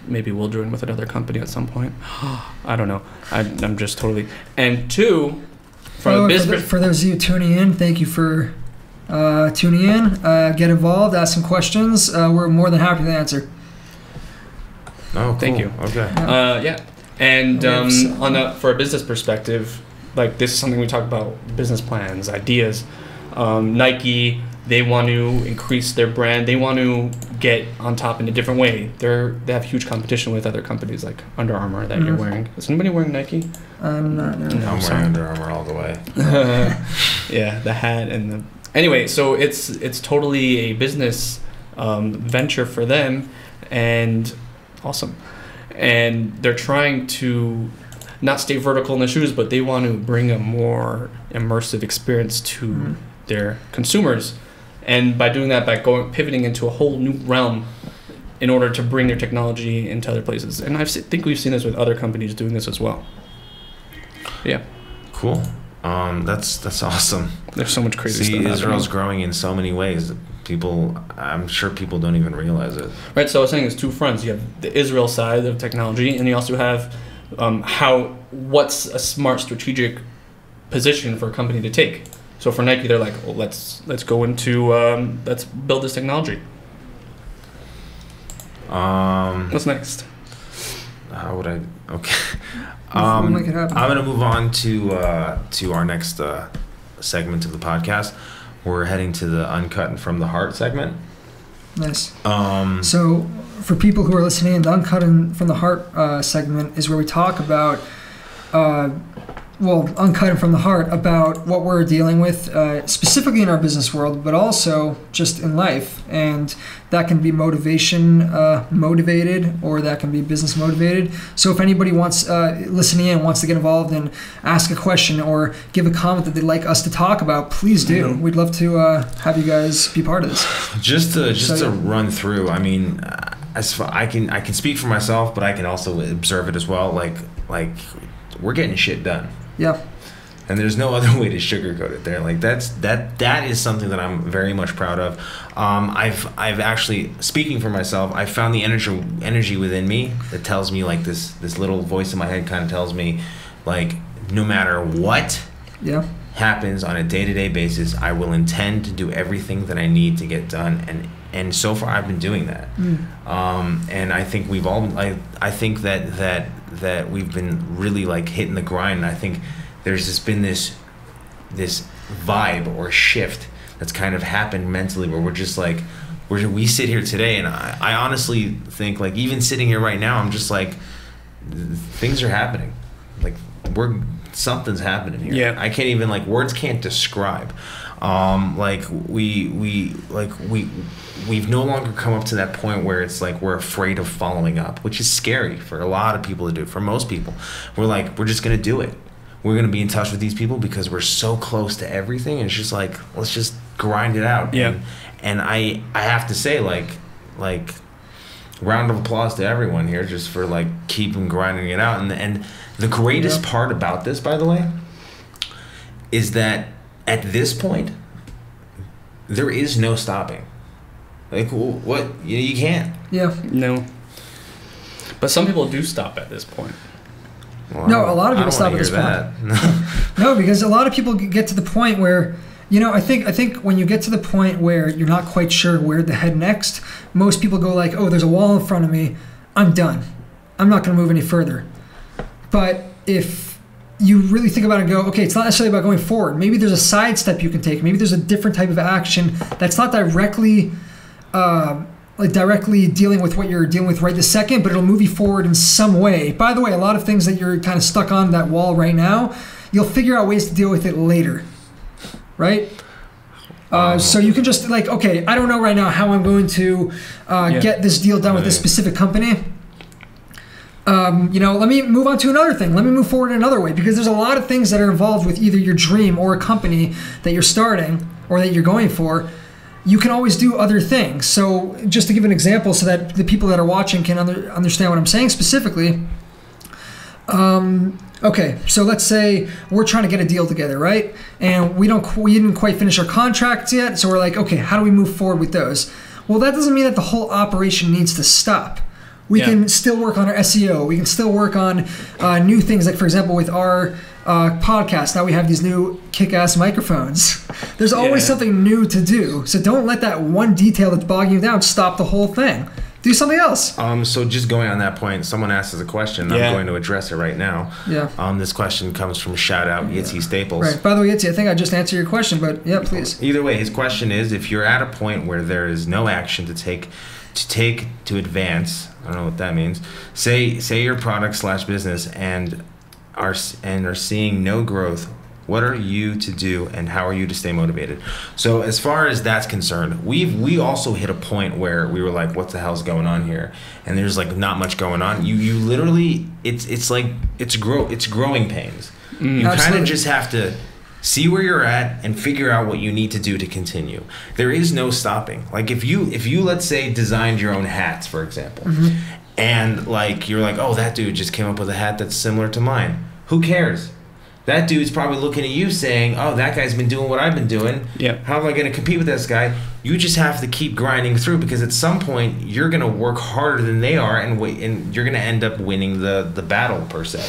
Maybe we'll join with another company at some point. I don't know. I'm just totally. And two, from for those of you tuning in, thank you for tuning in. Get involved, ask some questions. We're more than happy to answer. Oh, cool. Thank you. Okay. Yeah. And for a business perspective, like this is something we talk about: business plans, ideas. Nike. They want to increase their brand. They want to get on top in a different way. They have huge competition with other companies like Under Armour that you're wearing. Is anybody wearing Nike? I'm not. No. I'm wearing Under Armour all the way. Yeah, the hat and the. Anyway, so it's totally a business venture for them, and awesome. And they're trying to not stay vertical in the shoes, but they want to bring a more immersive experience to their consumers. And by doing that, by pivoting into a whole new realm in order to bring their technology into other places. And I think we've seen this with other companies doing this as well. Yeah. Cool. That's awesome. There's so much crazy stuff Israel's happening. growing in so many ways. I'm sure people don't even realize it. Right, so I was saying there's two fronts. You have the Israel side of technology, and you also have what's a smart strategic position for a company to take. So for Nike, they're like, well, let's go into let's build this technology. What's next? How would I? Okay. We'll make it happen. I'm gonna move on to our next segment of the podcast. We're heading to the Uncut and From the Heart segment. Nice. So for people who are listening, the Uncut and From the Heart segment is where we talk about. Uncut and From the Heart about what we're dealing with, specifically in our business world, but also just in life. And that can be motivated, or that can be business motivated. So if anybody listening in wants to get involved and ask a question or give a comment that they'd like us to talk about, please do. We'd love to have you guys be part of this. Just to run through, I mean, as far, I can speak for myself, but I can also observe it as well. Like we're getting shit done. Yeah. And there's no other way to sugarcoat it. There, like that is something that I'm very much proud of. I've actually, speaking for myself, I found the energy within me that tells me, like, this little voice in my head kind of tells me, like, no matter what happens on a day-to-day basis, I will intend to do everything that I need to get done. And so far I've been doing that. And I think we've all, I think that we've been really, like, hitting the grind. And I think there's just been this vibe or shift that's kind of happened mentally where we're just like, we sit here today, and I honestly think, like, even sitting here right now, I'm just like, things are happening. Like, something's happening here. Yeah. I can't even, like, words can't describe. Like, we've no longer come up to that point where it's like we're afraid of following up, which is scary for a lot of people to do. For most people, we're like, we're just gonna do it. We're gonna be in touch with these people because we're so close to everything, and it's just like, let's just grind it out. Yeah. And I have to say, like round of applause to everyone here just for like keeping grinding it out. And the greatest part about this, by the way, is that at this point there is no stopping. Like, what? You can't. Yeah. No. But some people do stop at this point. Well, No, a lot of people stop at this point. No, because a lot of people get to the point where, I think when you get to the point where you're not quite sure where to head next, most people go like, oh, there's a wall in front of me, I'm done. I'm not going to move any further. But if you really think about it and go, okay, it's not necessarily about going forward. Maybe there's a side step you can take. Maybe there's a different type of action that's not directly dealing with what you're dealing with right this second, but it'll move you forward in some way. By the way, a lot of things that you're kind of stuck on that wall right now, you'll figure out ways to deal with it later, right? So you can just like, okay, I don't know right now how I'm going to get this deal done with this specific company. Let me move on to another thing. Let me move forward in another way, because there's a lot of things that are involved with either your dream or a company that you're starting or that you're going for. You can always do other things. So just to give an example so that the people that are watching can understand what I'm saying specifically. Okay, so let's say we're trying to get a deal together, right? And we didn't quite finish our contracts yet, so we're like, okay, how do we move forward with those? Well, that doesn't mean that the whole operation needs to stop. We can still work on our SEO. We can still work on new things, like, for example, with our podcast. Now we have these new kick-ass microphones. There's always something new to do. So don't let that one detail that's bogging you down stop the whole thing. Do something else. So just going on that point, someone asked us a question. I'm going to address it right now. Yeah. This question comes from shout out Yitzy Staples. Right. By the way, Yitzy, I think I just answered your question, but yeah, please. Either way, his question is, if you're at a point where there is no action to take to advance, I don't know what that means. Say your product / business and are seeing no growth. What are you to do, and how are you to stay motivated? So as far as that's concerned, we also hit a point where we were like, what the hell's going on here? And there's like not much going on. You literally, it's growing pains. You kind of just have to see where you're at and figure out what you need to do to continue. There is no stopping. Like if you let's say designed your own hats, for example, and like you're like, oh, that dude just came up with a hat that's similar to mine. Who cares? That dude's probably looking at you saying, oh, that guy's been doing what I've been doing. Yeah. How am I going to compete with this guy? You just have to keep grinding through, because at some point you're going to work harder than they are, and you're going to end up winning the battle, per se.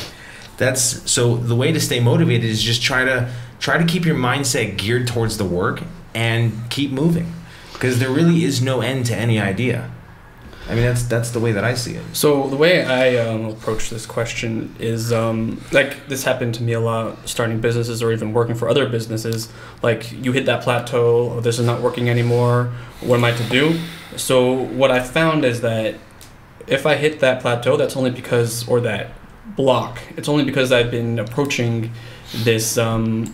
So the way to stay motivated is just try to keep your mindset geared towards the work and keep moving, because there really is no end to any idea. I mean, that's the way that I see it. So the way I approach this question is, like, this happened to me a lot starting businesses or even working for other businesses. Like, you hit that plateau, oh, this is not working anymore, what am I to do? So what I found is that if I hit that plateau, that's only because, or that block, it's only because I've been approaching this my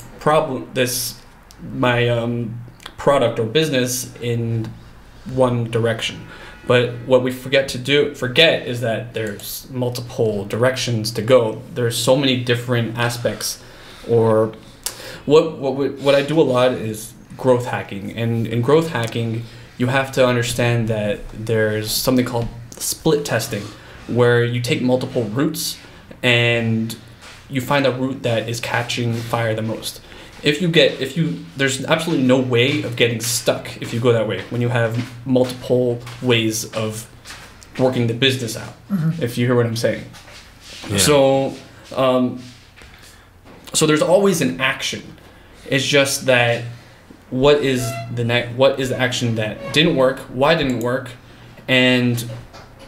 product or business in one direction. But what we forget is that there's multiple directions to go. There's so many different aspects. Or what I do a lot is growth hacking. And in growth hacking, you have to understand that there's something called split testing, where you take multiple routes and you find a route that is catching fire the most. There's absolutely no way of getting stuck if you go that way, when you have multiple ways of working the business out, if you hear what I'm saying. Yeah. So there's always an action. It's just that what is the action that didn't work, why didn't it work, and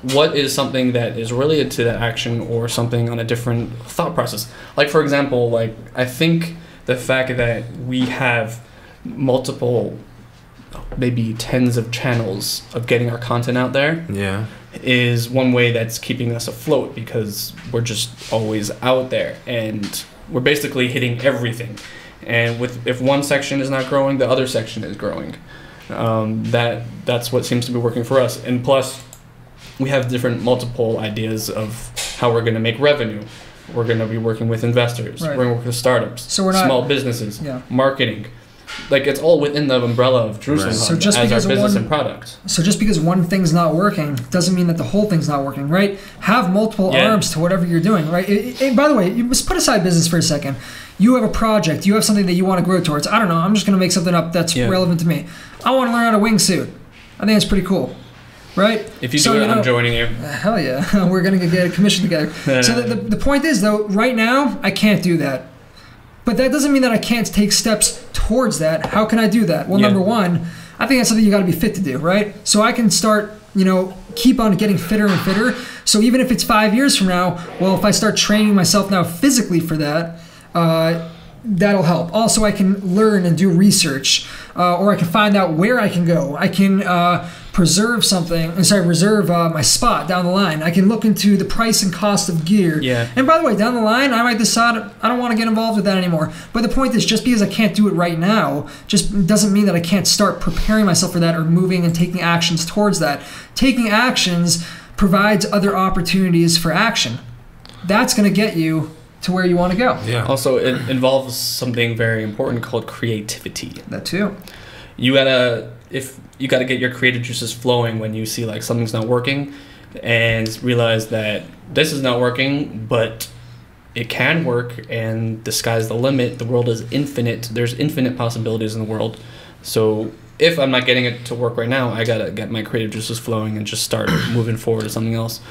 what is something that is related to that action, or something on a different thought process. Like, for example, like, I think the fact that we have multiple, maybe tens of channels of getting our content out there, is one way that's keeping us afloat, because we're just always out there and we're basically hitting everything. And if one section is not growing, the other section is growing. That's what seems to be working for us. And plus, we have multiple ideas of how we're going to make revenue. We're going to be working with investors. Right. We're going to work with startups, small businesses, marketing. like it's all within the umbrella of Jerusalem Right. Hub So just as our because business one- and product. So just because one thing's not working doesn't mean that the whole thing's not working, right? Have multiple Yeah. arms to whatever you're doing, right? And by the way, you must put aside business for a second. You have a project. You have something that you want to grow towards. I don't know. I'm just going to make something up that's Yeah. relevant to me. I want to learn how to wingsuit. I think that's pretty cool, right? If you So, do it, know, I'm joining you. Hell yeah. We're going to get a commission together. So the point is, though, right now, I can't do that. But that doesn't mean that I can't take steps towards that. How can I do that? Well, Yeah. number one, I think that's something you got to be fit to do, right? So I can start, keep on getting fitter and fitter. So even if it's 5 years from now, well, if I start training myself now physically for that, that'll help. Also, I can learn and do research, or I can find out where I can go. I can reserve my spot down the line. I can look into the price and cost of gear. Yeah. And by the way, down the line, I might decide I don't want to get involved with that anymore. But the point is, just because I can't do it right now, just doesn't mean that I can't start preparing myself for that or moving and taking actions towards that. Taking actions provides other opportunities for action. That's going to get you to where you want to go. Yeah. Also, it involves something very important called creativity. That too. You gotta get your creative juices flowing when you see like something's not working, and realize that this is not working, but it can work, and the sky's the limit. The world is infinite. There's infinite possibilities in the world. So if I'm not getting it to work right now, I gotta get my creative juices flowing and just start moving forward to something else.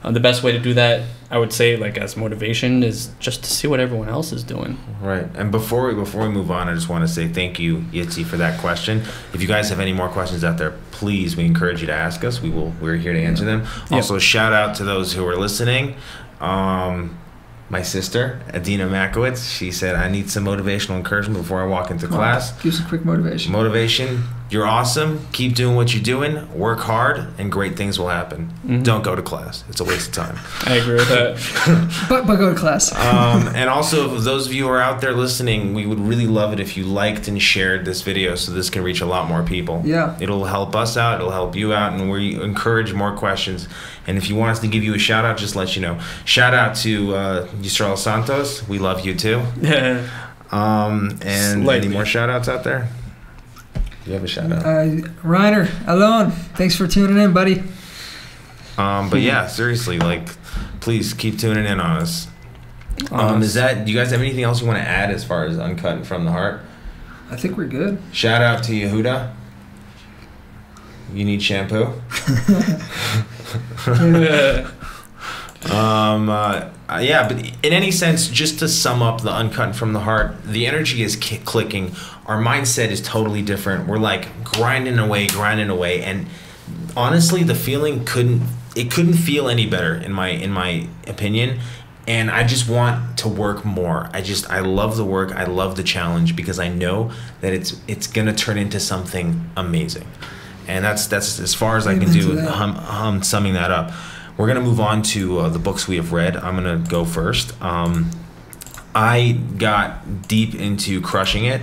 The best way to do that, I would say, like as motivation, is just to see what everyone else is doing. Right. And before we move on, I just want to say thank you, Yitzi, for that question. If you guys have any more questions out there, please, we encourage you to ask us. We're here to answer them. Yeah. Also, shout out to those who are listening. My sister, Adina Makowitz, she said, I need some motivational encouragement before I walk into class. Give some quick motivation. Motivation, you're awesome. Keep doing what you're doing. Work hard, and great things will happen. Mm-hmm. Don't go to class. It's a waste of time. I agree with that. But go to class. And also, for those of you who are out there listening, we would really love it if you liked and shared this video so this can reach a lot more people. Yeah. It'll help us out. It'll help you out. And we encourage more questions. And if you want us to give you a shout out, just let you know. Shout out to Yisrael Santos. We love you too. Yeah. And Slightly. any more shout outs out there? You have a shout out. Reiner, Alon, thanks for tuning in, buddy. But yeah, seriously, like, please keep tuning in on us. Do you guys have anything else you want to add as far as Uncut and From the Heart? I think we're good. Shout out to Yehuda. You need shampoo. Yeah, but in any sense, just to sum up the Uncut and From the Heart, the energy is clicking. Our mindset is totally different. We're like grinding away, and honestly, the feeling couldn't feel any better in my opinion. And I just want to work more. I love the work. I love the challenge because I know that it's gonna turn into something amazing. And that's as far as I can do summing that up. We're going to move on to the books we have read. I'm going to go first. I got deep into Crushing It,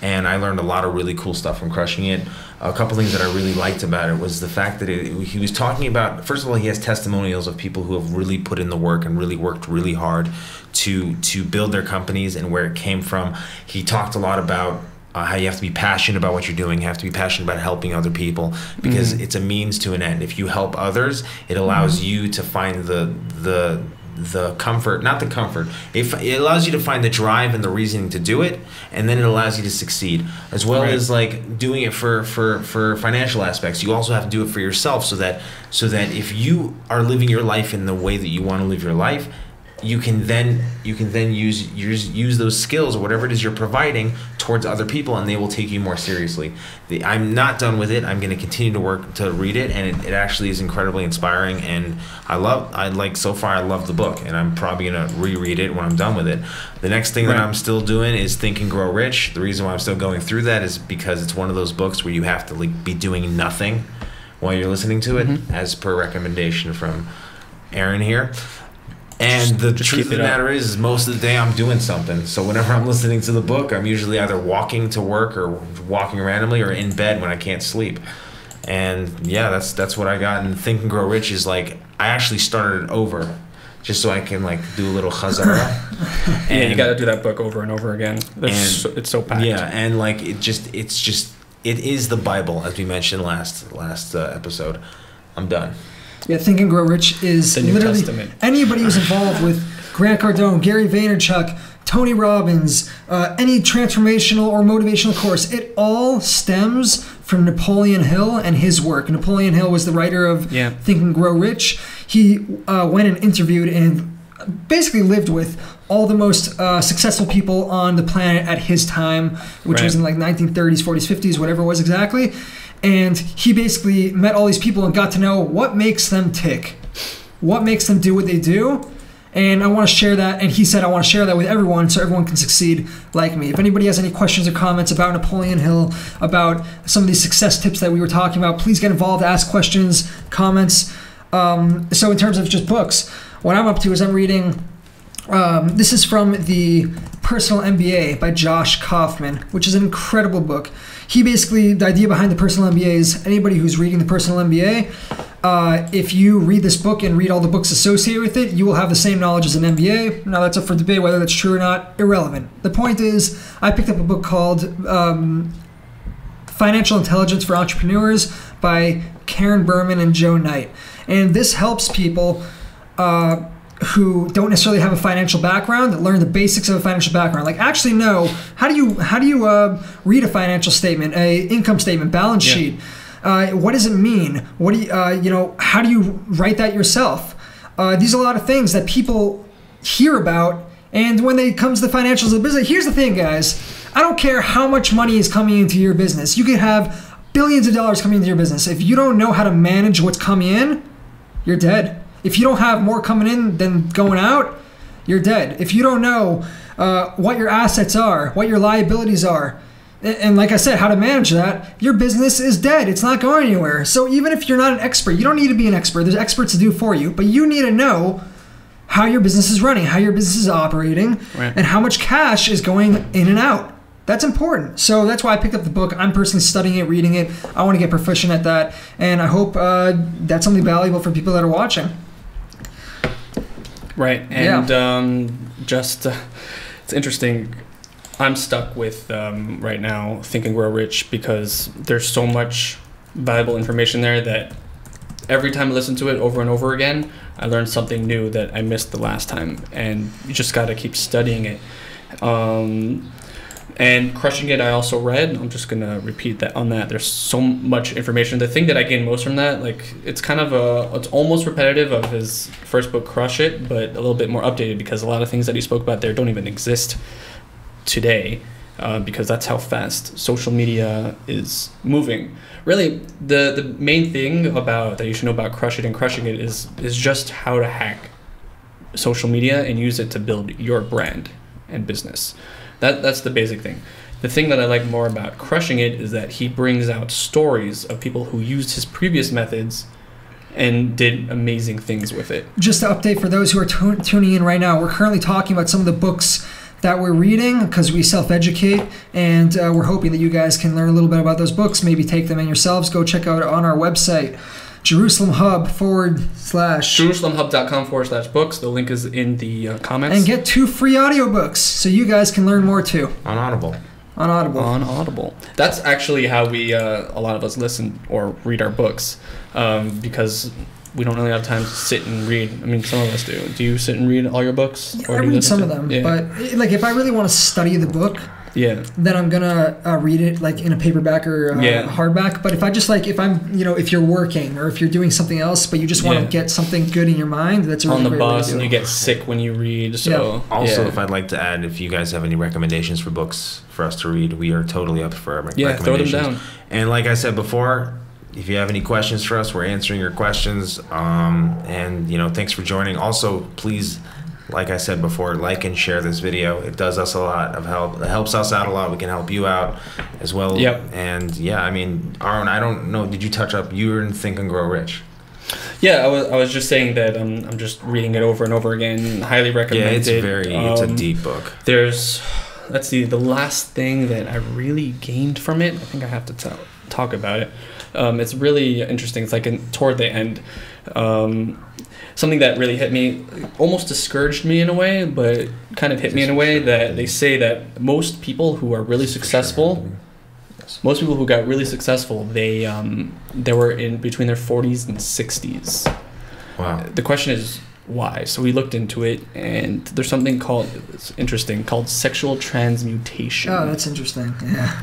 and I learned a lot of really cool stuff from Crushing It. A couple things that I really liked about it was the fact that he was talking about, first of all, he has testimonials of people who have really put in the work and really worked really hard to build their companies and where it came from. He talked a lot about how you have to be passionate about what you're doing. You have to be passionate about helping other people because it's a means to an end. If you help others, it allows you to find the comfort, not the comfort. It allows you to find the drive and the reasoning to do it, and then it allows you to succeed. As well as like doing it for financial aspects. You also have to do it for yourself so that if you are living your life in the way that you want to live your life, you can then use those skills or whatever it is you're providing towards other people, and they will take you more seriously. I'm not done with it. I'm going to continue to work to read it, and it actually is incredibly inspiring. And so far I love the book, and I'm probably going to reread it when I'm done with it. The next thing that I'm still doing is Think and Grow Rich. The reason why I'm still going through that is because it's one of those books where you have to be doing nothing while you're listening to it, as per recommendation from Aaron here. And the truth of the matter is most of the day I'm doing something. So whenever I'm listening to the book, I'm usually either walking to work or walking randomly or in bed when I can't sleep. And yeah, that's what I got. And Think and Grow Rich is like, I actually started it over just so I can like do a little chazara. Yeah, you got to do that book over and over again. It's so packed. Yeah, and like it is the Bible, as we mentioned last episode. I'm done. Yeah, Think and Grow Rich is The New literally Testament. Anybody who's involved with Grant Cardone, Gary Vaynerchuk, Tony Robbins, any transformational or motivational course, it all stems from Napoleon Hill and his work. Napoleon Hill was the writer of Think and Grow Rich. He went and interviewed and basically lived with all the most successful people on the planet at his time, which was in like 1930s, 40s, 50s, whatever it was exactly. And he basically met all these people and got to know what makes them tick, what makes them do what they do. And I want to share that. And he said, I want to share that with everyone so everyone can succeed like me. If anybody has any questions or comments about Napoleon Hill, about some of these success tips that we were talking about, please get involved, ask questions, comments. So in terms of just books, what I'm up to is I'm reading, this is from the Personal MBA by Josh Kaufman, which is an incredible book. He basically, the idea behind the Personal MBA is anybody who's reading the Personal MBA, if you read this book and read all the books associated with it, you will have the same knowledge as an MBA. Now that's up for debate, whether that's true or not, irrelevant. The point is, I picked up a book called Financial Intelligence for Entrepreneurs by Karen Berman and Joe Knight. And this helps people who don't necessarily have a financial background learn the basics of a financial background. Like actually know, how do you read a financial statement, a income statement, balance sheet? What does it mean? What do you, how do you write that yourself? These are a lot of things that people hear about. And when they comes to the financials of the business, here's the thing, guys. I don't care how much money is coming into your business. You could have billions of dollars coming into your business. If you don't know how to manage what's coming in, you're dead. If you don't have more coming in than going out, you're dead. If you don't know what your assets are, what your liabilities are, and like I said, how to manage that, your business is dead. It's not going anywhere. So even if you're not an expert, you don't need to be an expert. There's experts to do for you, but you need to know how your business is running, how your business is operating, and how much cash is going in and out. That's important. So that's why I picked up the book. I'm personally studying it, reading it. I want to get proficient at that, and I hope that's something valuable for people that are watching. Right, and it's interesting. I'm stuck with right now Think and Grow Rich because there's so much valuable information there that every time I listen to it over and over again, I learn something new that I missed the last time, and you just got to keep studying it. And Crushing It, I also read. I'm just gonna repeat that on that. There's so much information. The thing that I gained most from that, like, it's kind of it's almost repetitive of his first book, Crush It, but a little bit more updated because a lot of things that he spoke about there don't even exist today, because that's how fast social media is moving. Really, the main thing about that you should know about Crush It and Crushing It is just how to hack social media and use it to build your brand and business. That's the basic thing. The thing that I like more about Crushing It is that he brings out stories of people who used his previous methods and did amazing things with it. Just to update for those who are tuning in right now, we're currently talking about some of the books that we're reading because we self-educate, and we're hoping that you guys can learn a little bit about those books, maybe take them in yourselves. Go check out on our website, JerusalemHub.com/books. The link is in the comments. And get 2 free audiobooks so you guys can learn more too. On Audible. On Audible. On Audible. That's actually how we, a lot of us listen or read our books, because we don't really have time to sit and read. I mean, some of us do. Do you sit and read all your books? Yeah, I read some of them, but like if I really want to study the book, then I'm gonna read it like in a paperback or hardback. But if I just like, if you're working or if you're doing something else, but you just want to get something good in your mind, that's a really on the great bus way to do and it. you get sick when you read. So also, if I'd like to add, if you guys have any recommendations for books for us to read, we are totally up for recommendations. Throw them down. And like I said before, if you have any questions for us, we're answering your questions. And thanks for joining. Also, please, like I said before, like and share this video. It does us a lot of help. It helps us out a lot. We can help you out as well. Yep. And I mean, Aaron, I don't know. Did you touch up? You were in Think and Grow Rich. Yeah, I was just saying that I'm just reading it over and over again. Highly recommend it. It's a deep book. Let's see, the last thing that I really gained from it, I think I have to talk about it. It's really interesting. It's like toward the end. something that really hit me, almost discouraged me in a way, but kind of hit me in a way that they say that most people who are really successful, most people who got really successful, they were in between their 40s and 60s. Wow. The question is why? So we looked into it, and there's something called, it's interesting, called sexual transmutation. Oh, that's interesting. Yeah.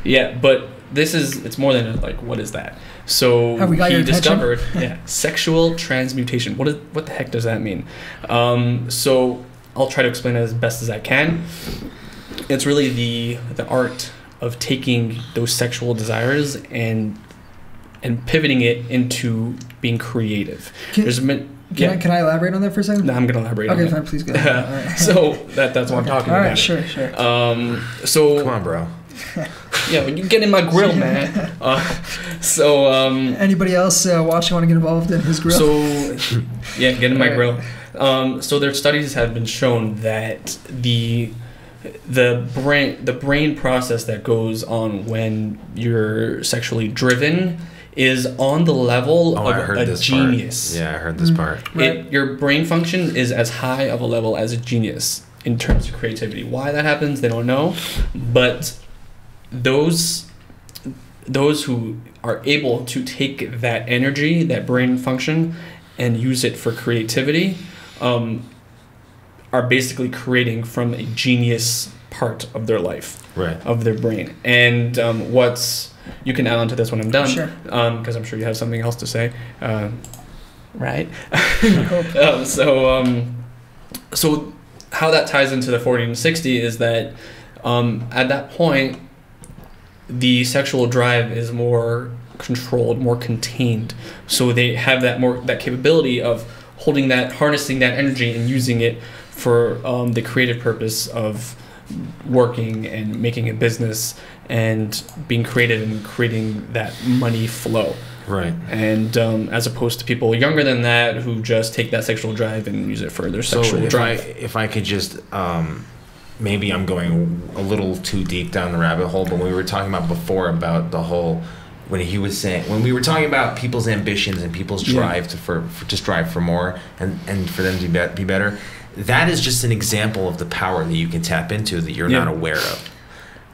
Yeah, but it's more than like, what is that? So Have we got your he attention? discovered sexual transmutation. What the heck does that mean? So I'll try to explain it as best as I can. It's really the art of taking those sexual desires and pivoting it into being creative. Can I elaborate on that for a second? No, I'm gonna elaborate. Okay, on fine. Please go ahead. All right. So that's what I'm talking about. All right, sure. So Come on, bro. yeah, when you get in my grill, man. Anybody else watching want to get involved in his grill? So yeah, get in my grill. So their studies have been shown that the brain process that goes on when you're sexually driven is on the level of a genius. Yeah, I heard this part. Right. Your brain function is as high of a level as a genius in terms of creativity. Why that happens, they don't know. But those who are able to take that energy, that brain function, and use it for creativity, are basically creating from a genius part of their life, Right. of their brain. And you can add on to this when I'm done, Sure. because I'm sure you have something else to say, right? Hope. So how that ties into the 40 and 60 is that at that point, the sexual drive is more controlled, more contained. So they have that capability of harnessing that energy and using it for the creative purpose of working and making a business and being creative and creating that money flow. Right. And as opposed to people younger than that who just take that sexual drive and use it for their sexual drive. If I could just, maybe I'm going a little too deep down the rabbit hole, but we were talking about before about the whole, when we were talking about people's ambitions and people's drive to strive for more and for them to be better, that is just an example of the power that you can tap into that you're not aware of.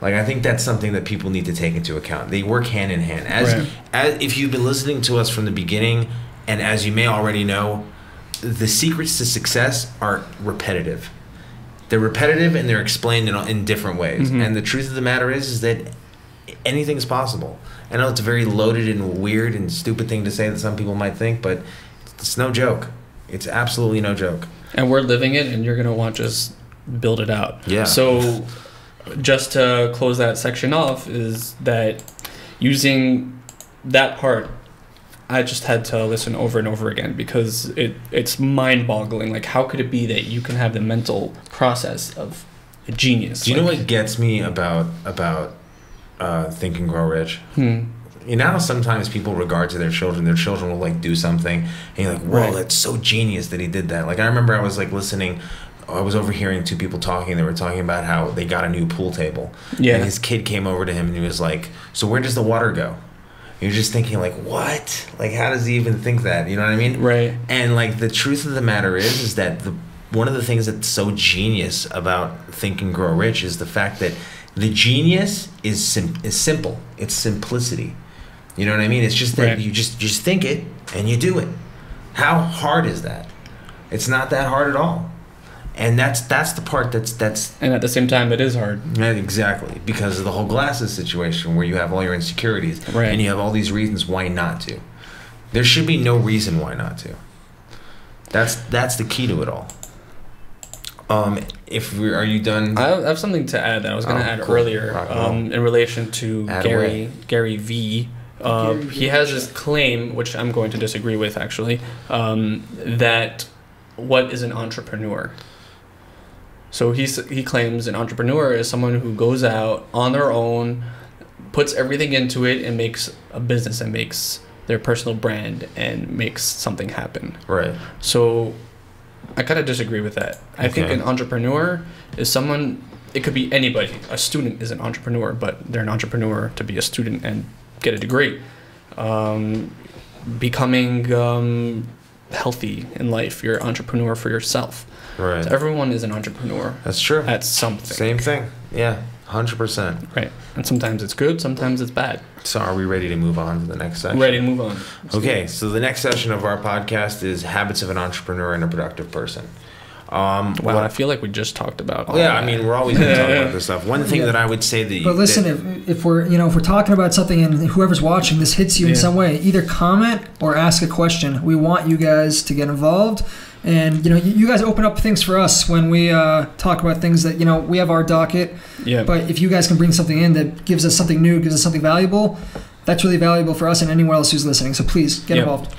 Like, I think that's something that people need to take into account. They work hand in hand. As if you've been listening to us from the beginning, and as you may already know, the secrets to success are repetitive. They're repetitive and they're explained in different ways. Mm-hmm. And the truth of the matter is that anything's possible. I know it's a very loaded and weird and stupid thing to say that some people might think, but it's no joke. It's absolutely no joke. And we're living it, and you're going to watch us build it out. Yeah. So just to close that section off is that using that part, I just had to listen over and over again because it's mind-boggling. Like, how could it be that you can have the mental process of a genius? Do you know what gets me about Think and Grow Rich? You know how sometimes people regard to their children will like do something and you're like, whoa, that's so genius that he did that. Like, I remember I was like listening, I was overhearing two people talking. They were talking about how they got a new pool table. Yeah. And his kid came over to him and he was like, so where does the water go? You're just thinking like, what? Like, how does he even think that? You know what I mean? Right. And like, the truth of the matter is that one of the things that's so genius about Think and Grow Rich is the fact that the genius is simple. It's simplicity. You know what I mean? It's just that you just think it and you do it. How hard is that? It's not that hard at all. And that's the part that's and at the same time it is hard. Yeah, exactly, because of the whole glasses situation where you have all your insecurities and you have all these reasons why not to. There should be no reason why not to. That's the key to it all. Are you done? I have something to add that I was going to add earlier in relation to Gary V. He has this claim, which I'm going to disagree with actually, that what is an entrepreneur? So he claims an entrepreneur is someone who goes out on their own, puts everything into it, and makes a business and makes their personal brand and makes something happen. Right. So I kind of disagree with that. I think an entrepreneur is someone, it could be anybody. A student is an entrepreneur, but they're an entrepreneur to be a student and get a degree. Becoming healthy in life. You're an entrepreneur for yourself. Right. So everyone is an entrepreneur. That's true. At something. Same thing. Yeah, 100%. Right. And sometimes it's good, sometimes it's bad. So are we ready to move on to the next section? Ready to move on. Okay, so the next session of our podcast is habits of an entrepreneur and a productive person. Wow, I feel like we just talked about all yeah, that. I mean, we're always going to talk about this stuff. One thing that I would say that... But listen, if we're talking about something and whoever's watching this hits you in some way, either comment or ask a question. We want you guys to get involved. And, you guys open up things for us when we talk about things that, we have our docket. Yeah. But if you guys can bring something in that gives us something new, gives us something valuable, that's really valuable for us and anyone else who's listening. So please get involved.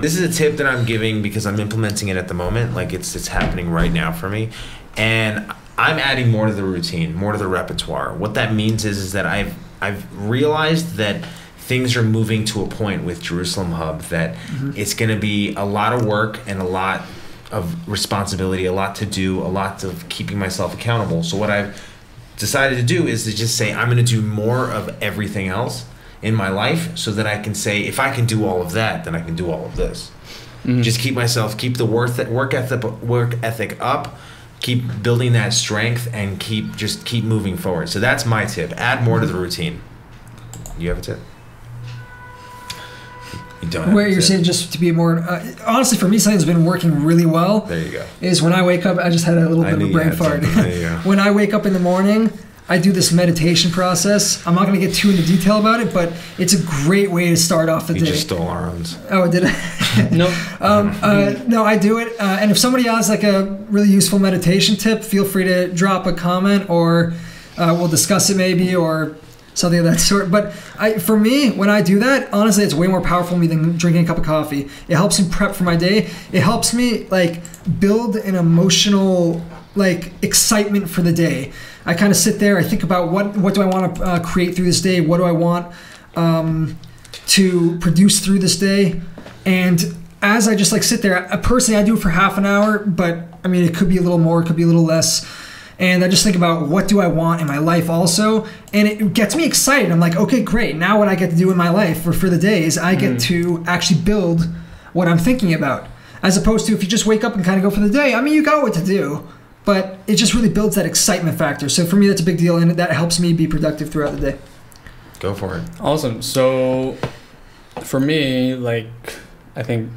This is a tip that I'm giving because I'm implementing it at the moment. Like it's happening right now for me. And I'm adding more to the routine, more to the repertoire. What that means is that I've realized that things are moving to a point with Jerusalem Hub that it's going to be a lot of work and a lot of responsibility, a lot to do, a lot of keeping myself accountable. So what I've decided to do is to just say I'm going to do more of everything else in my life so that I can say if I can do all of that, then I can do all of this. Just keep the work ethic up, keep building that strength, and keep moving forward. So that's my tip. Add more to the routine. You have a tip? You don't have Where a you're tip. saying just to be more... honestly, for me, something that's been working really well There you go. is when I wake up, I just had a little bit of a brain fart. There you go. When I wake up in the morning, I do this meditation process. I'm not going to get too into detail about it, but it's a great way to start off the You day. just stole our own. Oh, did I? No. No, I do it. And if somebody has like a really useful meditation tip, feel free to drop a comment or we'll discuss it maybe or something of that sort. But for me, when I do that, honestly, it's way more powerful for me than drinking a cup of coffee. It helps me prep for my day. It helps me like build an emotional like excitement for the day. I kind of sit there, I think about what do I want to create through this day? What do I want to produce through this day? And as I just like sit there, personally I do it for half an hour, but I mean, it could be a little more, it could be a little less. And I just think about what do I want in my life also. And it gets me excited. I'm like, okay, great. Now what I get to do in my life for the day is I get to actually build what I'm thinking about. As opposed to if you just wake up and kind of go for the day, I mean, you got what to do. But it just really builds that excitement factor. So for me, that's a big deal, and that helps me be productive throughout the day. Go for it. Awesome. So for me, like, I think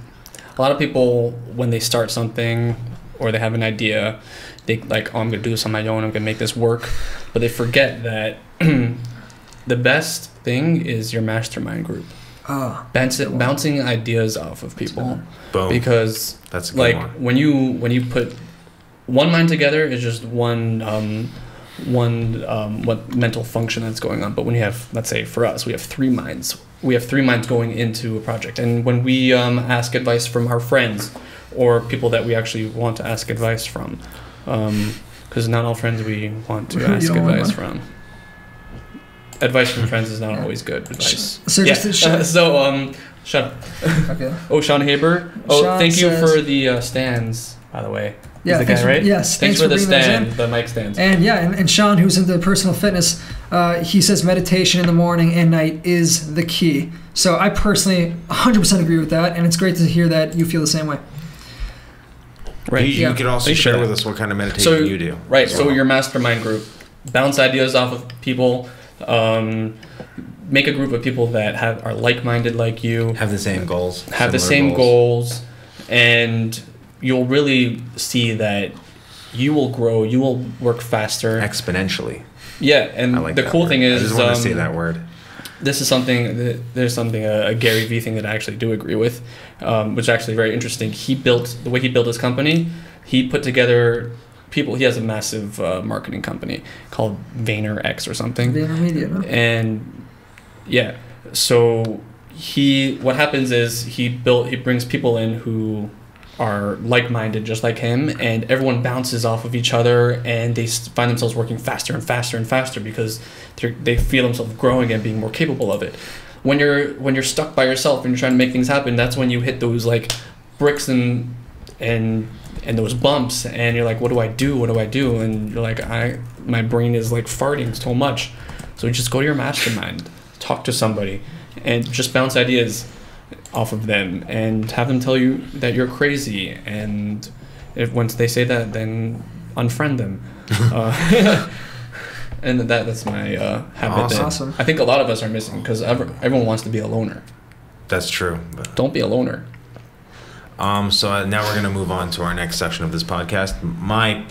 a lot of people, when they start something or they have an idea, they like, oh, I'm going to do this on my own, I'm going to make this work. But they forget that the best thing is your mastermind group. Bouncing ideas off of people. Boom. Because that's a good like one. when you put one mind together is just one what mental function that's going on. But when you have, let's say for us, we have three minds. We have three minds going into a project. And when we ask advice from our friends or people that we actually want to ask advice from, because not all friends we want to ask advice from. Advice from friends is not always good advice. So yeah. Sean. Okay. Oh, Sean Haber. Oh, Sean thank you says- for the stands, by the way. Yeah, He's the guy, right? Yes. Thanks for the bringing those stand, in. the mic stands. And yeah, and Sean, who's into personal fitness, he says meditation in the morning and night is the key. So I personally 100% agree with that, and it's great to hear that you feel the same way. Right. You could also Thanks for share that. with us what kind of meditation you do. Right. as So well. your mastermind group, bounce ideas off of people. Make a group of people that are like-minded like you. Have the same goals. Have the similar same goals, and you'll really see that you will grow. You will work faster. Exponentially. Yeah, and I like the that cool word. thing is, I just want to say that word. this is something. There's something a Gary Vee thing that I actually do agree with, which is actually very interesting. The way he built his company. He put together people. He has a massive marketing company called VaynerX or something. VaynerMedia, no? And yeah, so what happens is he brings people in who are like-minded just like him, and everyone bounces off of each other, and they find themselves working faster and faster and faster because they feel themselves growing and being more capable of it. When you're stuck by yourself and you're trying to make things happen, that's when you hit those like bricks and those bumps, and you're like, what do I do? And you're like, my brain is like farting so much. So just go to your mastermind, talk to somebody, and just bounce ideas. off of them and have them tell you that you're crazy. And if once they say that, then unfriend them. And that's my habit. Awesome. That I think a lot of us are missing, because everyone wants to be a loner. That's true. Don't be a loner. So now we're gonna move on to our next section of this podcast. My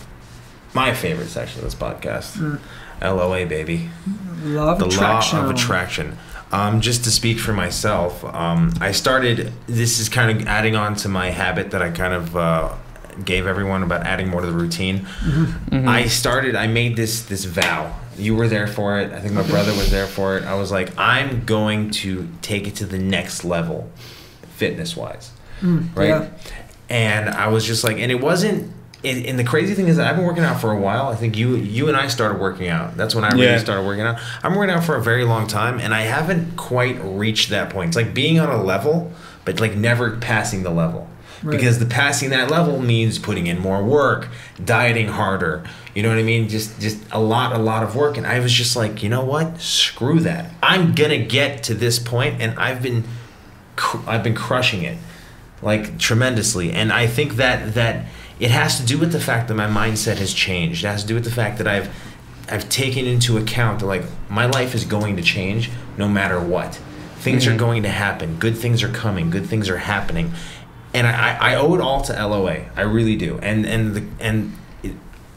favorite section of this podcast, LOA, baby. Law of attraction. Law of attraction. Just to speak for myself, I started. This is kind of adding on to my habit that I kind of gave everyone about adding more to the routine. Mm-hmm. I made this vow. You were there for it. I think my brother was there for it. I was like, I'm going to take it to the next level, fitness wise, right? Yeah. And I was just like, and it wasn't. And the crazy thing is that I've been working out for a while. I think you and I started working out. That's when I really started working out. I'm working out for a very long time, and I haven't quite reached that point. It's like being on a level, but like never passing the level. Right. Because the passing that level means putting in more work, dieting harder. You know what I mean? Just a lot of work. And I was just like, you know what? Screw that. I'm gonna get to this point, and I've been crushing it, like tremendously. And I think that it has to do with the fact that my mindset has changed. It has to do with the fact that I've taken into account that, like, my life is going to change no matter what. Things are going to happen. Good things are coming. Good things are happening. And I owe it all to LOA. I really do. And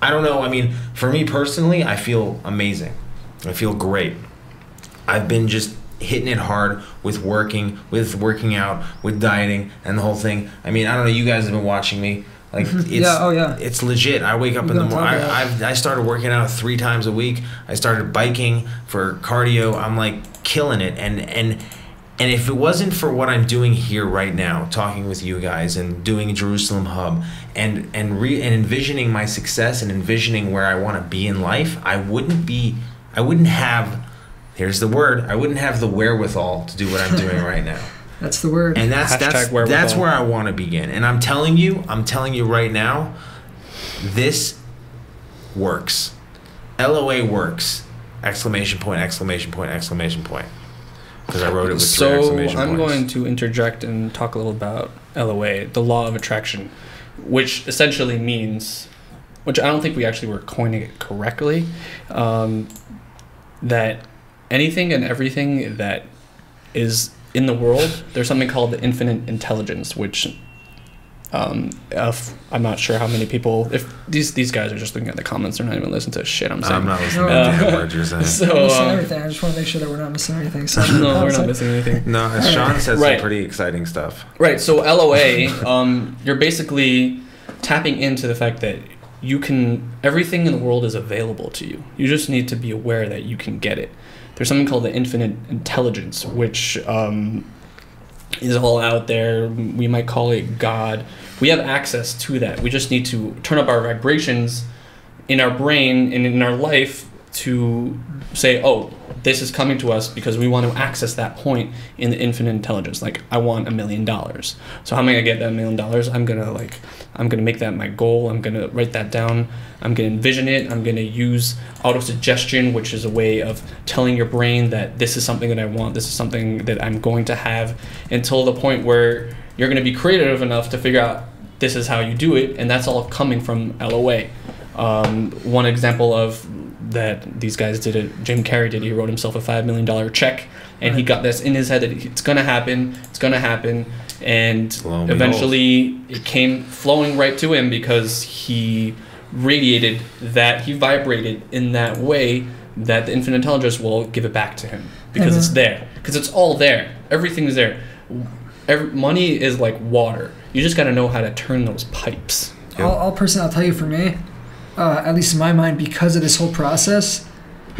I don't know. I mean, for me personally, I feel amazing. I feel great. I've been just hitting it hard with working out, with dieting, and the whole thing. I mean, I don't know. You guys have been watching me. Like, it's legit. I wake up in the morning. I started working out 3 times a week. I started biking for cardio. I'm like killing it. And if it wasn't for what I'm doing here right now, talking with you guys and doing Jerusalem Hub and envisioning my success and envisioning where I want to be in life, I wouldn't have, here's the word, I wouldn't have the wherewithal to do what I'm doing right now. That's the word. And that's where I want to begin. And I'm telling you right now, this works. LOA works. Exclamation point, exclamation point, exclamation point. Because I wrote it with 3 exclamation points. So I'm going to interject and talk a little about LOA, the law of attraction, which essentially means, which I don't think we actually were coining it correctly, that anything and everything that is in the world, there's something called the infinite intelligence, which I'm not sure how many people, if these guys are just looking at the comments, they're not even listening to shit I'm saying. I'm not listening to a word you're saying. So, I'm missing everything. I just want to make sure that we're not missing anything. So no, we're not missing anything. No, Sean said some pretty exciting stuff. Right, so LOA, you're basically tapping into the fact that everything in the world is available to you. You just need to be aware that you can get it. There's something called the infinite intelligence, which is all out there. We might call it God. We have access to that. We just need to turn up our vibrations in our brain and in our life to say, oh, this is coming to us because we want to access that point in the infinite intelligence. Like, I want $1 million. So how am I gonna get that $1 million? I'm gonna make that my goal. I'm gonna write that down. I'm gonna envision it. I'm gonna use auto-suggestion, which is a way of telling your brain that this is something that I want. This is something that I'm going to have, until the point where you're gonna be creative enough to figure out this is how you do it, and that's all coming from LOA. One example of that these guys did it, Jim Carrey did, he wrote himself a $5 million check, and he got this in his head that it's gonna happen, and eventually it came flowing right to him because he radiated that, he vibrated in that way that the infinite intelligence will give it back to him because it's there, because it's all there, everything's there. Money is like water. You just got to know how to turn those pipes. I'll tell you, for me, at least in my mind, because of this whole process,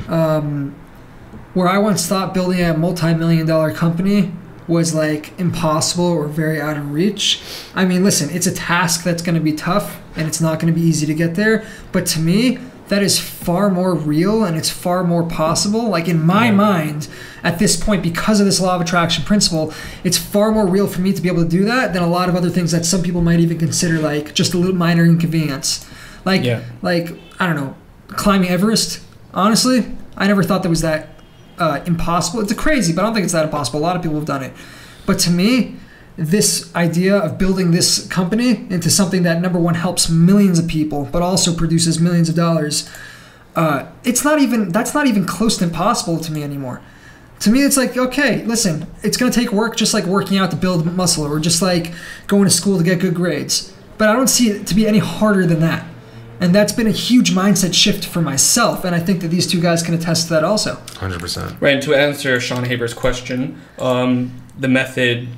where I once thought building a multi-million-dollar company was like impossible or very out of reach. I mean, listen, it's a task that's going to be tough and it's not going to be easy to get there. But to me, that is far more real and it's far more possible. Like, in my mind, at this point, because of this law of attraction principle, it's far more real for me to be able to do that than a lot of other things that some people might even consider like just a little minor inconvenience. Like, I don't know, climbing Everest. Honestly, I never thought that was that impossible. It's crazy, but I don't think it's that impossible. A lot of people have done it. But to me, this idea of building this company into something that, number one, helps millions of people, but also produces millions of dollars, that's not even close to impossible to me anymore. To me, it's like, okay, listen, it's going to take work, just like working out to build muscle, or just like going to school to get good grades. But I don't see it to be any harder than that. And that's been a huge mindset shift for myself, and I think that these two guys can attest to that also. 100%. Right, and to answer Sean Haber's question, the method,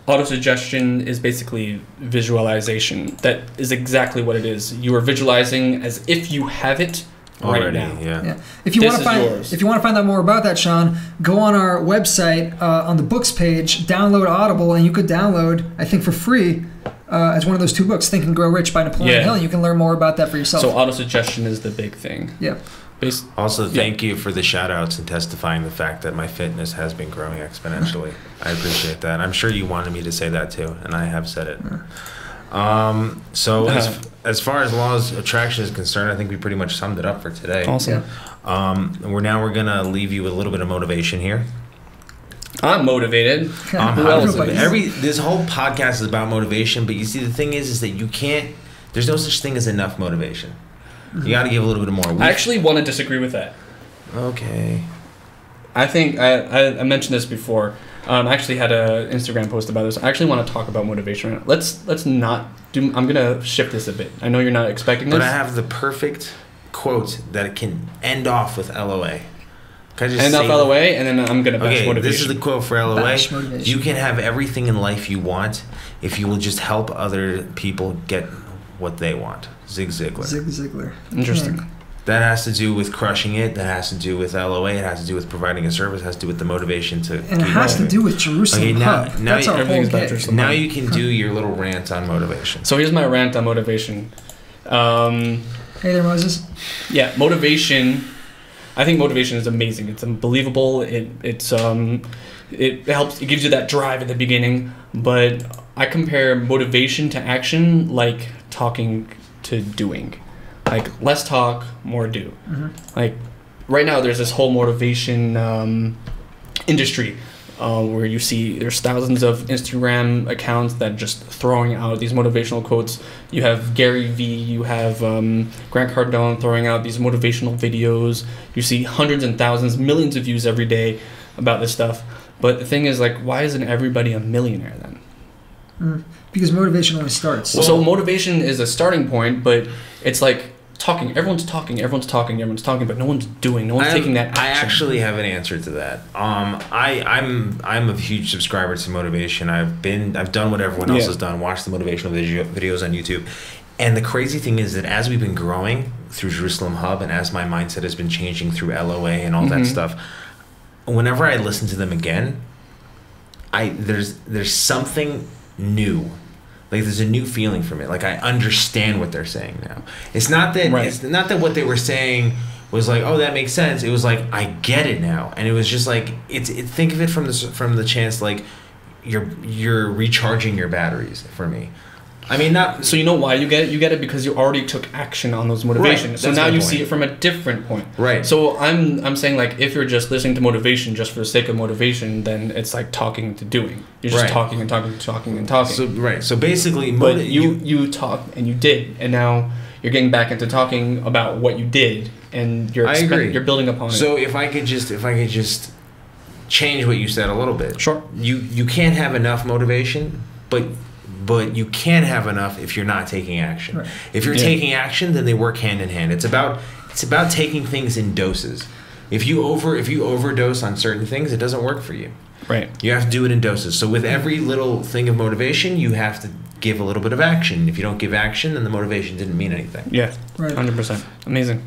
autosuggestion, is basically visualization. That is exactly what it is. You are visualizing as if you have it right now. Yeah. If you want to find out more about that, Sean, go on our website on the books page, download Audible, and you could download, I think, for free as one of those 2 books, Think and Grow Rich by Napoleon Hill, and you can learn more about that for yourself. So autosuggestion is the big thing. Yeah. Also, thank you for the shout-outs and testifying the fact that my fitness has been growing exponentially. I appreciate that. I'm sure you wanted me to say that too, and I have said it. So as far as laws of attraction is concerned, I think we pretty much summed it up for today. Awesome. Yeah. We're gonna leave you with a little bit of motivation here. I'm motivated. Who else? This whole podcast is about motivation, but you see, the thing is that you can't. There's no such thing as enough motivation. You got to give a little bit more. I actually want to disagree with that. Okay. I think I mentioned this before. I actually had an Instagram post about this. I actually want to talk about motivation right now. Let's not do. I'm gonna shift this a bit. I know you're not expecting this. But I have the perfect quote that can end off with LOA. Can I just end off LOA, and then I'm gonna bash motivation. This is the quote for LOA. Bash motivation. You can have everything in life you want if you will just help other people get what they want. Zig Ziglar. Zig Ziglar. Interesting. Yeah. That has to do with crushing it. That has to do with LOA. It has to do with providing a service. It has to do with the motivation to. And it has to do with Jerusalem Hub. That's our whole game. Now you can do your little rant on motivation. So here's my rant on motivation. Hey there, Moses. Yeah, motivation. I think motivation is amazing. It's unbelievable. It helps. It gives you that drive at the beginning. But I compare motivation to action like talking to doing. Like, less talk, more do. Mm-hmm. Like, right now there's this whole motivation industry where you see there's thousands of Instagram accounts that just throwing out these motivational quotes. You have Gary Vee, you have Grant Cardone throwing out these motivational videos. You see hundreds and thousands, millions of views every day about this stuff. But the thing is, like, why isn't everybody a millionaire then? Because motivation only starts. So motivation is a starting point, but it's like talking. Everyone's talking, but no one's doing. No one's taking that action. I actually have an answer to that. I'm a huge subscriber to motivation. I've done what everyone else has done. Watched the motivational videos on YouTube. And the crazy thing is that as we've been growing through Jerusalem Hub, and as my mindset has been changing through LOA and all that stuff, whenever I listen to them again, there's something new. Like, there's a new feeling from it. Like, I understand what they're saying now. It's not that what they were saying was like, oh, that makes sense. It was like, I get it now. And it was just like, think of it from the chance like you're recharging your batteries for me. I mean, not. So you know why you get it? You get it because you already took action on those motivations. Right, so now you see it from a different point. Right. So I'm saying, like, if you're just listening to motivation just for the sake of motivation, then it's like talking to doing. You're just talking and talking and talking and talking. So basically, but you talk and you did, and now you're getting back into talking about what you did, and you're building upon it. So if I could just change what you said a little bit. Sure. You can't have enough motivation, but you can have enough if you're not taking action. Right. If you're taking action, then they work hand in hand. It's about taking things in doses. If you overdose on certain things, it doesn't work for you. Right. You have to do it in doses. So with every little thing of motivation, you have to give a little bit of action. If you don't give action, then the motivation didn't mean anything. Yeah. Right. 100%. Amazing.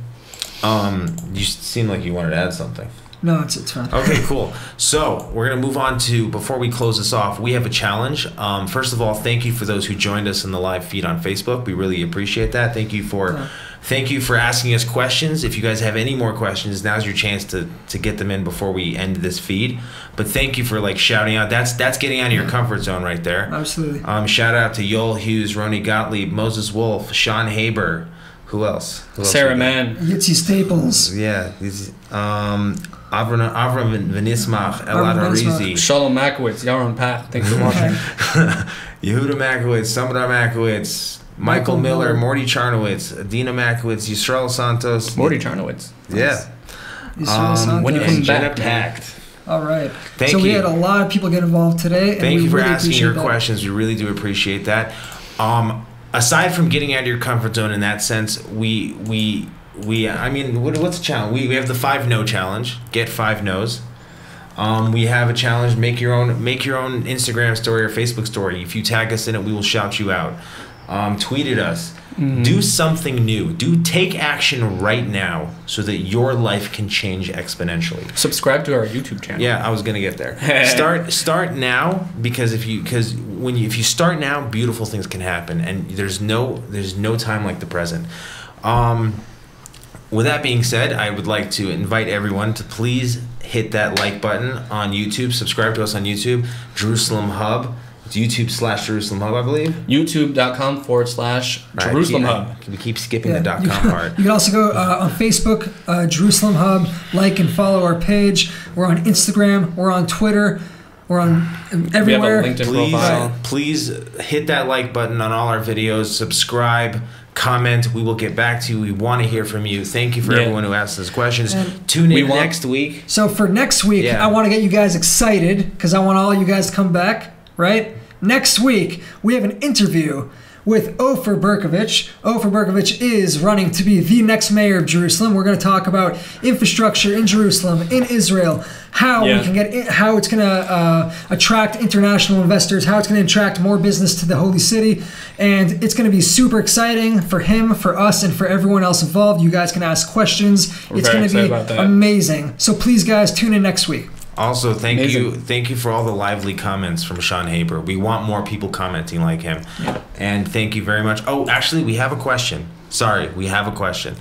You seem like you wanted to add something. No, it's fine. Okay, cool. So we're going to move on to, before we close this off, we have a challenge. First of all, thank you for those who joined us in the live feed on Facebook. We really appreciate that. Thank you for asking us questions. If you guys have any more questions, now's your chance to get them in before we end this feed. But thank you for shouting out. That's getting out of your comfort zone right there. Absolutely. Shout out to Yoel Hughes, Roni Gottlieb, Moses Wolf, Sean Haber. Who else? Sarah Mann. Yitzi Staples. Yeah. Avram Venismach, Elad Harizi, Shalom Makowitz, Yaron Pat. Thanks for watching. Yehuda Makowitz, Samadar Makowitz, Michael Miller, Morty Charnowitz, Adina Makowitz, Yisrael Santos. Morty Charnowitz. Yeah. When you come back, packed. All right. Thank so you. we had a lot of people get involved today. And Thank you for really asking your appreciate that. questions. We really do appreciate that. Aside from getting out of your comfort zone in that sense, we I mean, what's the challenge? We have the 5 no challenge. Get 5 no's. We have a challenge. Make your own Instagram story or Facebook story. If you tag us in it, we will shout you out. Tweet at us. Do something new. Take action right now so that your life can change exponentially. subscribe to our YouTube channel. Yeah, I was gonna get there. Start now, because if you start now, beautiful things can happen, and there's no time like the present. With that being said, I would like to invite everyone to please hit that like button on YouTube. Subscribe to us on YouTube, Jerusalem Hub. It's YouTube/Jerusalem Hub, I believe. YouTube.com/Jerusalem Hub. We keep skipping the .com part. You can also go on Facebook, Jerusalem Hub, like and follow our page. We're on Instagram. We're on Twitter. We're on everywhere. We have a LinkedIn profile. Please hit that like button on all our videos. Subscribe. Comment. We will get back to you. We want to hear from you. Thank you for everyone who asked us questions. And Tune in next week. So for next week, I want to get you guys excited because I want all you guys to come back, right? Next week, we have an interview with Ofer Berkovich. Ofer Berkovich is running to be the next mayor of Jerusalem. We're going to talk about infrastructure in Jerusalem, in Israel, how we can how it's going to attract international investors, how it's going to attract more business to the holy city, and it's going to be super exciting for him, for us, and for everyone else involved. You guys can ask questions. It's going to be amazing. So please, guys, tune in next week. Also, thank you for all the lively comments from Sean Haber. We want more people commenting like him. Yeah. And thank you very much. Oh, actually, we have a question. Sorry, we have a question.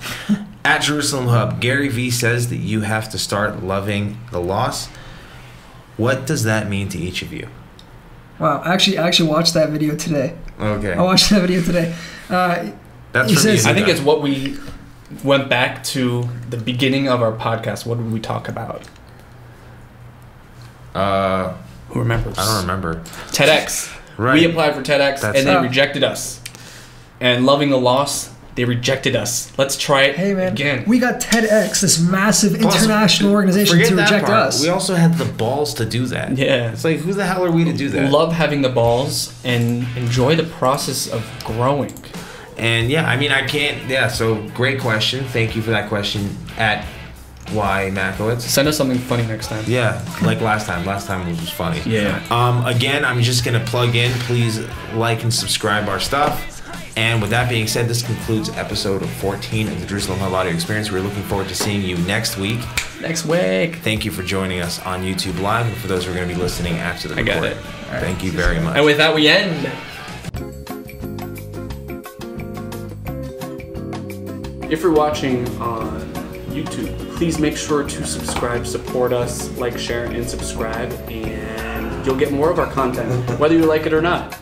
At Jerusalem Hub, Gary V says that you have to start loving the loss. What does that mean to each of you? Wow, I actually watched that video today. Okay. I watched that video today. That's for me. I think it's what we went back to the beginning of our podcast. What did we talk about? Who remembers? I don't remember. TEDx. Right. We applied for TEDx and they rejected us. And loving the loss, they rejected us. Let's try it again. We got TEDx, this massive international organization, to reject us. We also had the balls to do that. Yeah. It's like, who the hell are we to do that? Love having the balls and enjoy the process of growing. And yeah, I mean, I can't. Yeah, so great question. Thank you for that question at Y Makowitz. Send us something funny next time. Yeah, like last time. Last time was just funny. Yeah. Again, I'm just gonna plug in. Please like and subscribe our stuff. And with that being said, this concludes episode 14 of the Jerusalem Hub Audio Experience. We're looking forward to seeing you next week. Thank you for joining us on YouTube Live, and for those who are going to be listening after the recording. I got it. Right. Thank you very much. And with that, we end. If you're watching on YouTube, please make sure to subscribe, support us, like, share, and subscribe, and you'll get more of our content, whether you like it or not.